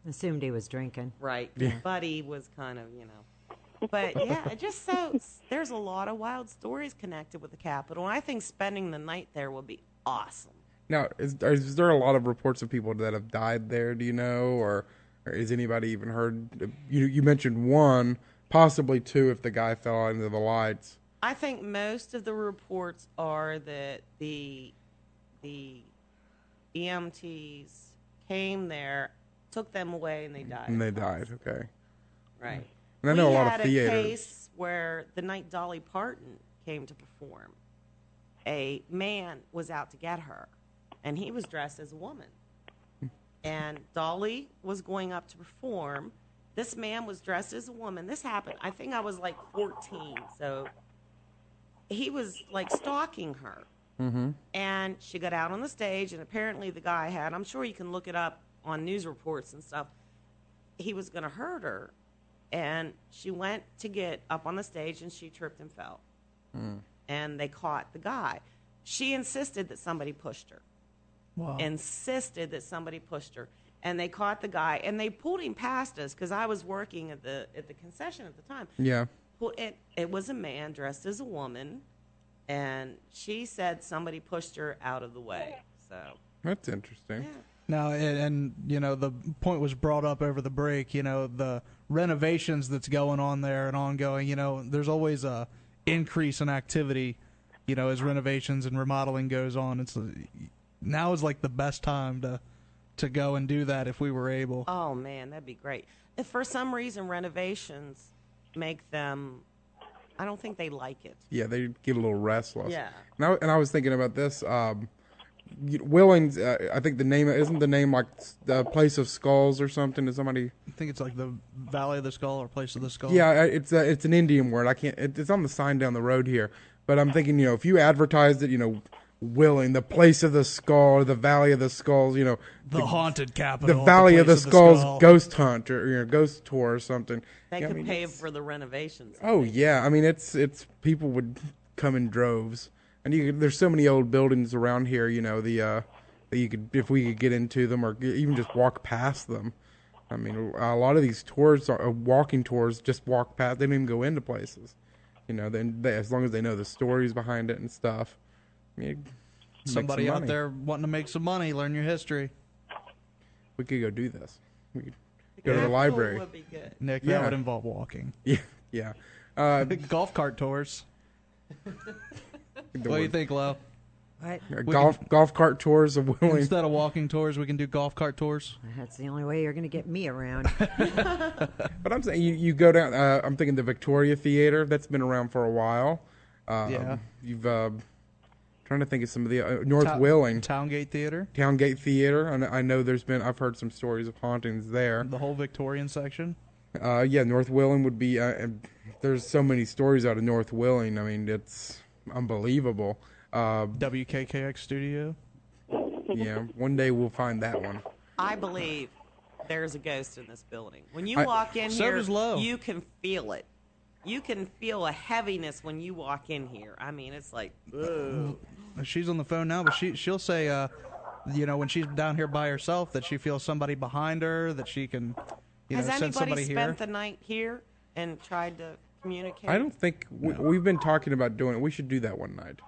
assumed he was drinking. Right. Yeah. Buddy was kind of, But, yeah, there's a lot of wild stories connected with the Capitol. And I think spending the night there would be awesome. Now, is there a lot of reports of people that have died there, do you know? Or is anybody even heard? You mentioned 1, possibly 2 if the guy fell into the lights. I think most of the reports are that the EMTs came there, took them away, and they died. And they died, okay. Right. And I know a lot of theaters. We theaters. had a case where the night Dolly Parton came to perform. A man was out to get her, and he was dressed as a woman. And Dolly was going up to perform. This man was dressed as a woman. This happened, I think I was like 14, so he was like stalking her. And she got out on the stage, and apparently the guy had, I'm sure you can look it up on news reports and stuff, he was going to hurt her. And she went to get up on the stage, and she tripped and fell. And they caught the guy. She insisted that somebody pushed her. Wow. Insisted that somebody pushed her. And they caught the guy, and they pulled him past us because I was working at the concession at the time. Yeah. It was a man dressed as a woman, and she said somebody pushed her out of the way. So That's interesting. yeah. Now, and the point was brought up over the break. The renovations that's going on there and ongoing. There's always a increase in activity. As renovations and remodeling goes on, now is like the best time to go and do that if we were able. Oh man, that'd be great. If for some reason renovations make them, I don't think they like it. Yeah, they get a little restless. Yeah. And I was thinking about this. Willings, I think isn't the name like the Place of Skulls or something? Is somebody? I think it's like the Valley of the Skull or Place of the Skull. Yeah, it's an Indian word. It's on the sign down the road here. But I'm thinking, if you advertised it, Willing, the Place of the Skull, or the Valley of the Skulls, the haunted capital, the Valley of the Skulls ghost hunt or ghost tour or something. They could pay for the renovations. Oh yeah, I mean it's people would come in droves, and there's so many old buildings around here. That you could, if we could get into them or even just walk past them. I mean, a lot of these tours are walking tours. Just walk past. They don't even go into places. Then as long as they know the stories behind it and stuff. I mean, somebody out there wanting to make some money, learn your history. We could go do this. We could go to the library. Would be good. Nick, that would involve walking. Yeah. Golf cart tours. What do you think, Lo? Golf cart tours of Willing. Instead of walking tours, we can do golf cart tours. That's the only way you're going to get me around. But I'm saying you go down. I'm thinking the Victoria Theater. That's been around for a while. Yeah. You've trying to think of some of the North Willing Towngate Theater. Towngate Theater. And I know I've heard some stories of hauntings there. The whole Victorian section. Yeah, North Willing would be. And there's so many stories out of North Willing. I mean, it's unbelievable. WKKX Studio. Yeah, one day we'll find that one. I believe there's a ghost in this building. When you walk in here, you can feel it. You can feel a heaviness when you walk in here. I mean, it's like, ugh. She's on the phone now, but she'll say, when she's down here by herself, that she feels somebody behind her, that she can, Has send somebody anybody here. spent the night here and tried to communicate? I don't think we've been talking about doing it. We should do that one night.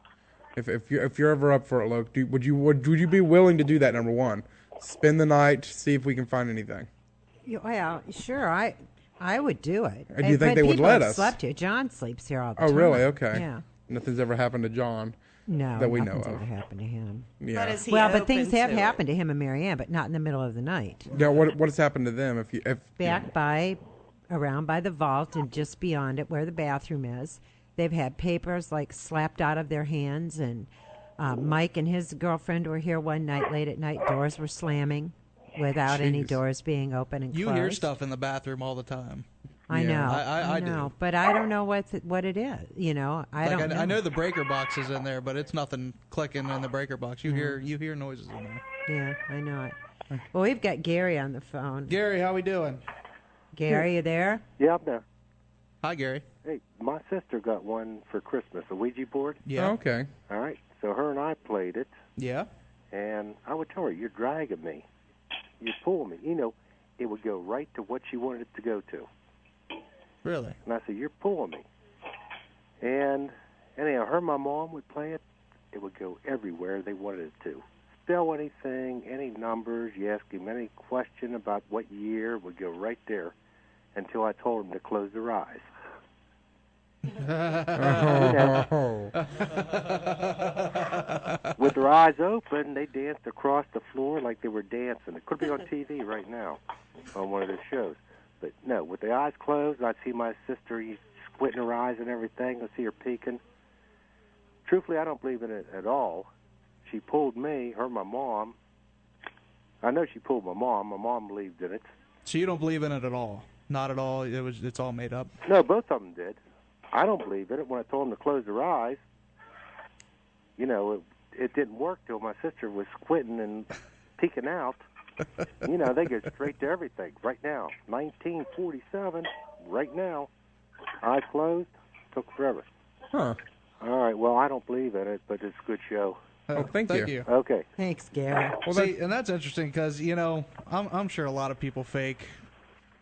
If you're ever up for it, Luke, would you be willing to do that? Number one, spend the night, see if we can find anything. Well, sure, I would do it. Do you think they would let us? Slept here. John sleeps here all the time. Oh, really? Okay. Yeah. Nothing's ever happened to John. No, that we know nothing's of. ever happened to him. Yeah. But things have happened to him and Marianne, but not in the middle of the night. Yeah. What has happened to them? Around by the vault and just beyond it, where the bathroom is, they've had papers like slapped out of their hands. And Mike and his girlfriend were here one night late at night. Doors were slamming without any doors being open and closed. You hear stuff in the bathroom all the time. I know. I know. Do. But I don't know what it is. I don't know. I know the breaker box is in there, but it's nothing clicking in the breaker box. You hear noises in there. Yeah, I know it. Well, we've got Gary on the phone. Gary, how we doing? Gary, you there? Yeah, I'm there. Hi, Gary. Hey, my sister got one for Christmas, a Ouija board. Yeah. Oh, okay. All right. So her and I played it. Yeah. And I would tell her, "You're dragging me. You pull me." It would go right to what she wanted it to go to. Really? And I said, "You're pulling me." And anyhow, her and my mom would play it. It would go everywhere they wanted it to. Spell anything, any numbers. You ask him any question about what year, it would go right there until I told them to close their eyes. With their eyes open, they danced across the floor like they were dancing. It could be on TV right now on one of those shows. But no, with the eyes closed, I'd see my sister squinting her eyes and everything. I'd see her peeking. Truthfully, I don't believe in it at all. She pulled me, her and my mom. I know she pulled my mom. My mom believed in it. So you don't believe in it at all? Not at all? It's all made up? No, both of them did. I don't believe in it. When I told them to close their eyes, it didn't work till my sister was squinting and peeking out. They go straight to everything. Right now, 1947, right now, eyes closed, took forever. Huh. All right, well, I don't believe in it, but it's a good show. Thank you. Okay. Thanks, Gary. Well, and that's interesting because I'm sure a lot of people fake.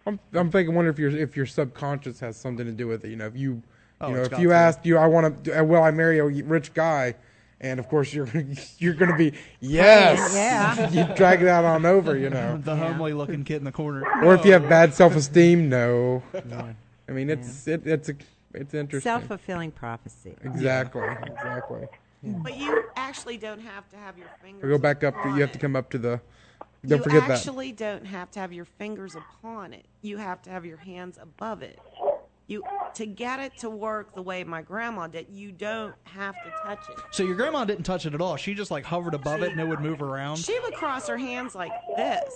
I'm thinking, wonder if your subconscious has something to do with it. If you it's if got you to. asked I want to, will I marry a rich guy, And of course, you're going to be yes. Yeah. You drag it out on over, you know. The homely looking kid in the corner. Or if you have bad self-esteem, no. Yeah. I mean, it's interesting. Self-fulfilling prophecy. Exactly. Exactly. Yeah. But you actually don't have to have your fingers. Or go back up. You have to come up to the. Don't forget that. You actually don't have to have your fingers upon it. You have to have your hands above it. To get it to work the way my grandma did, you don't have to touch it. So your grandma didn't touch it at all. She just like hovered above it and it would move around. She would cross her hands like this,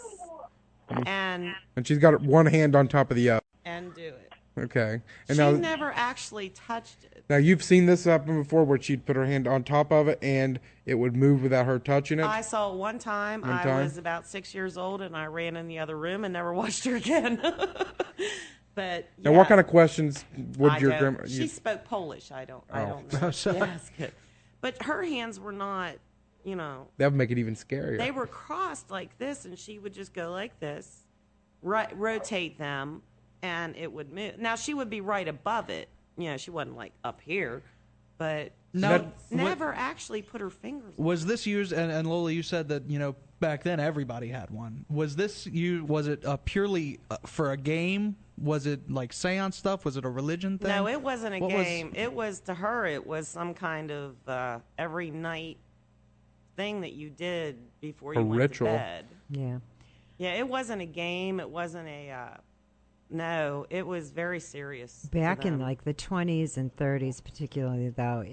and she's got one hand on top of the other. And do it. Okay. And she never actually touched it. Now you've seen this happen before, where she'd put her hand on top of it and it would move without her touching it. I saw it one time. I was about 6 years old, and I ran in the other room and never watched her again. But now, what kind of questions would your grandma? She spoke Polish. I don't know. Yes, good. But her hands were not, That would make it even scarier. They were crossed like this, and she would just go like this, rotate them, and it would move. Now she would be right above it. She wasn't like up here, but never actually put her fingers. Was this used? And Lola, you said that back then everybody had one. Was this you? Was it purely for a game? Was it like seance stuff? Was it a religion thing? No, it wasn't a game. It was, to her, it was some kind of every night thing that you did before you went to bed. Yeah. Yeah, it wasn't a game. It wasn't no, it was very serious. Back in like the 20s and 30s particularly, though,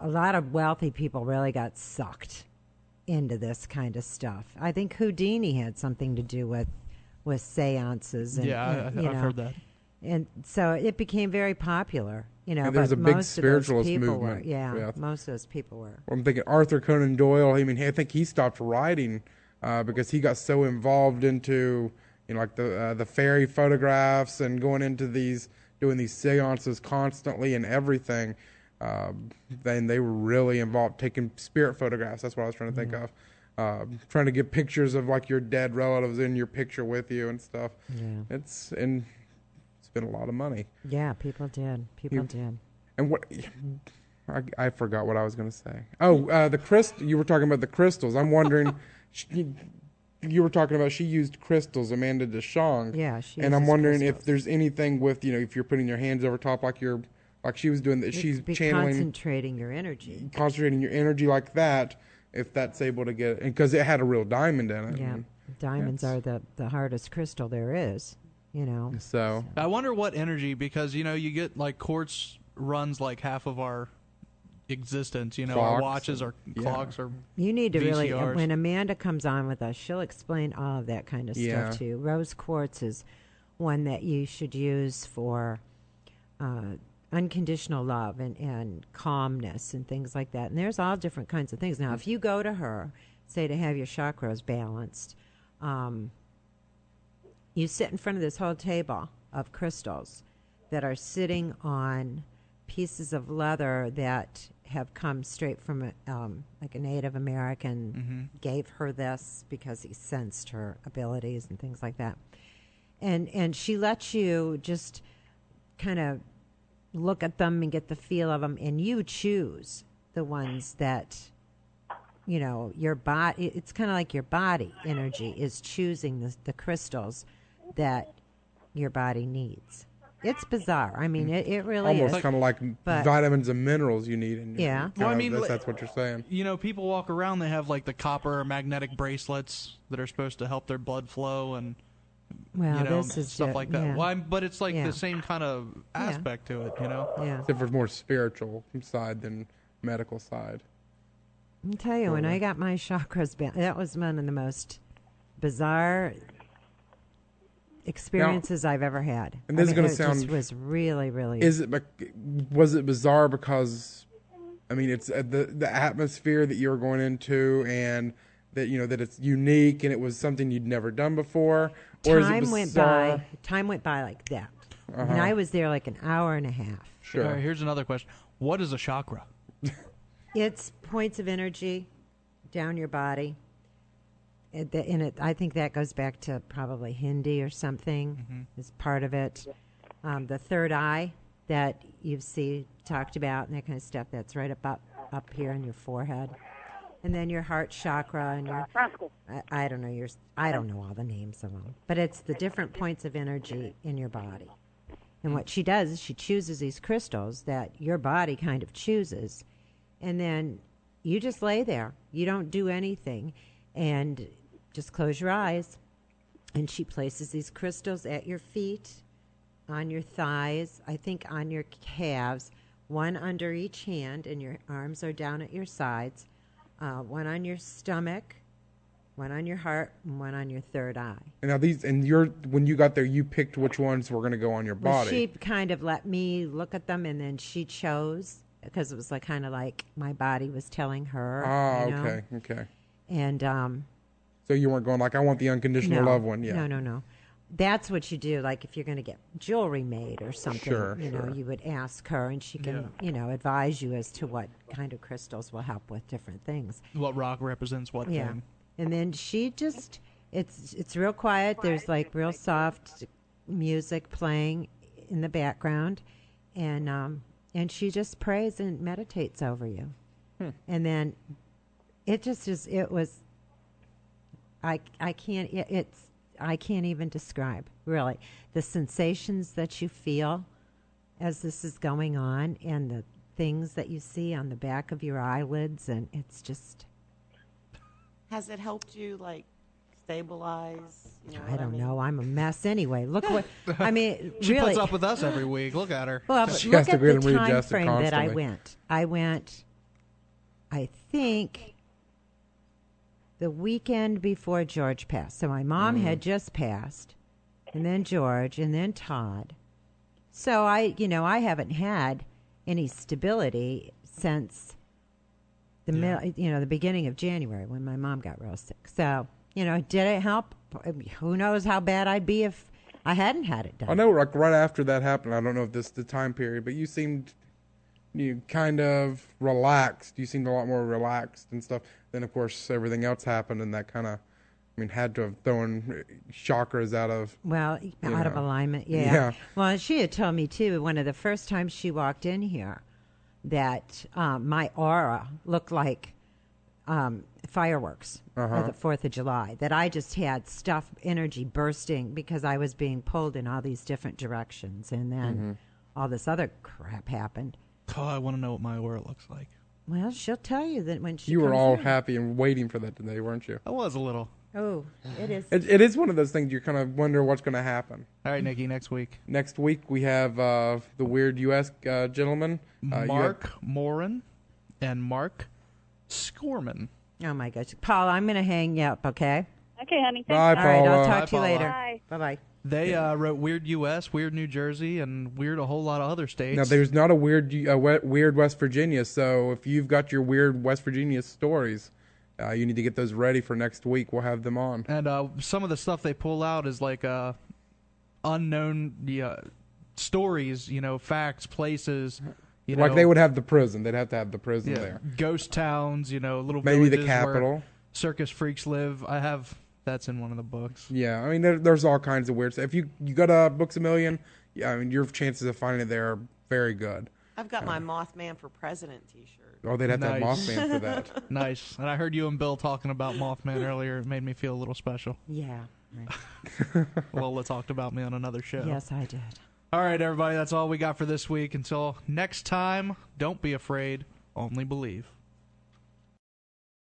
a lot of wealthy people really got sucked into this kind of stuff. I think Houdini had something to do with seances. And, I've heard that. And so it became very popular, And there's a big spiritualist movement. Most of those people were. Well, I'm thinking Arthur Conan Doyle. I mean, I think he stopped writing because he got so involved into, like the fairy photographs and going into doing these seances constantly and everything. Then they were really involved taking spirit photographs. That's what I was trying to think of. Trying to get pictures of like your dead relatives in your picture with you and stuff. Yeah. It's been a lot of money. Yeah, people did. Did. And what I forgot what I was going to say. Oh, you were talking about the crystals. I'm wondering, you were talking about she used crystals, Amanda DeShong. Yeah, she. And I'm wondering if there's anything with if you're putting your hands over top like she was doing that. She's channeling, concentrating your energy like that. If that's able to get, because it had a real diamond in it. Yeah, diamonds are the hardest crystal there is, So I wonder what energy, because you get like quartz runs like half of our existence. Our watches, our clocks, or you need to VCRs. Really. When Amanda comes on with us, she'll explain all of that kind of stuff to you. Rose quartz is one that you should use for unconditional love and calmness and things like that. And there's all different kinds of things. Now, if you go to her, say to have your chakras balanced, you sit in front of this whole table of crystals that are sitting on pieces of leather that have come straight from like a Native American gave her this because he sensed her abilities and things like that. And she lets you just kind of look at them and get the feel of them, and you choose the ones that, your body, it's kind of like your body energy is choosing the crystals that your body needs. It's bizarre. I mean, it really almost kind of like vitamins and minerals you need. Well, I mean, that's what you're saying. People walk around, they have like the copper or magnetic bracelets that are supposed to help their blood flow and this is stuff like that. Yeah. Why? But it's like the same kind of aspect to it, Yeah. Except for more spiritual side than medical side. I'll tell you, when I got my chakras balanced, that was one of the most bizarre experiences I've ever had. And this is going to sound. It was really, really. Was it bizarre because, I mean, it's the atmosphere that you were going into, and that that it's unique and it was something you'd never done before. Or Time went by like that. And I was there like an hour and a half. Sure. All right, here's another question. What is a chakra? It's points of energy down your body. I think that goes back to probably Hindi or something is part of it. The third eye that you've talked about and that kind of stuff, that's right up up here in your forehead, and then your heart chakra and your I don't know I don't know all the names of them, but it's the different points of energy in your body. And what she does is she chooses these crystals that your body kind of chooses, and then you just lay there. You don't do anything, and just close your eyes. And she places these crystals at your feet, on your thighs, I think on your calves, one under each hand, and your arms are down at your sides, one on your stomach, one on your heart, and one on your third eye. And now when you got there, you picked which ones were going to go on your body. Well, she kind of let me look at them, and then she chose, because it was like kind of like my body was telling her. Okay. And so you weren't going like, I want the unconditional love one. Yeah. No. That's what you do. Like if you're going to get jewelry made or something, sure. You would ask her, and she can, advise you as to what kind of crystals will help with different things. What rock represents what thing. And then she just, it's real quiet. There's like real soft music playing in the background, and she just prays and meditates over you. And then it just is. It was. I can't even describe really the sensations that you feel as this is going on, and the things that you see on the back of your eyelids, and it's just. Has it helped you, like, stabilize? I don't know. I'm a mess anyway. Look what I mean. She really, puts up with us every week. Look at her. Well, but she look has to at go the and time readjust it frame that I constantly. went. I went, I think, the weekend before George passed. So my mom had just passed, and then George, and then Todd. So I haven't had any stability since the beginning of January when my mom got real sick. So, did it help? Who knows how bad I'd be if I hadn't had it done. I know, like right after that happened, I don't know if this is the time period, but you seemed kind of relaxed. You seemed a lot more relaxed and stuff. Then, of course, everything else happened, and that kind of, had to have thrown chakras out of... Well, out of alignment, yeah. Well, she had told me, too, one of the first times she walked in here, that my aura looked like fireworks at the 4th of July, that I just had energy bursting because I was being pulled in all these different directions, and then all this other crap happened. Oh, I want to know what my aura looks like. Well, she'll tell you that when she You were comes all in. happy and waiting for that today, weren't you? I was a little. Oh, it is. It is one of those things you kind of wonder what's going to happen. All right, Nikki, next week. Next week we have the weird U.S. Gentleman. Mark Morin and Mark Scorman. Oh, my gosh. Paula, I'm going to hang you up, okay? Okay, honey. Bye, Thanks. Paula. All right, I'll talk Bye, to you Paula. later. Bye. Bye-bye. They wrote Weird U.S., Weird New Jersey, and Weird a whole lot of other states. Now, there's not a weird West Virginia, so if you've got your weird West Virginia stories, you need to get those ready for next week. We'll have them on. And some of the stuff they pull out is like unknown stories, facts, places. Like they would have the prison. They'd have to have the prison there. Ghost towns, little Maybe the villages capital. where circus freaks live. That's in one of the books. Yeah, I mean, there's all kinds of weird stuff. If you got a Books A Million, your chances of finding it there are very good. I've got my Mothman for President T-shirt. Oh, they'd have to have Nice. Mothman for that. Nice. And I heard you and Bill talking about Mothman earlier. It made me feel a little special. Yeah. Right. Lola talked about me on another show. Yes, I did. All right, everybody, that's all we got for this week. Until next time, don't be afraid, only believe.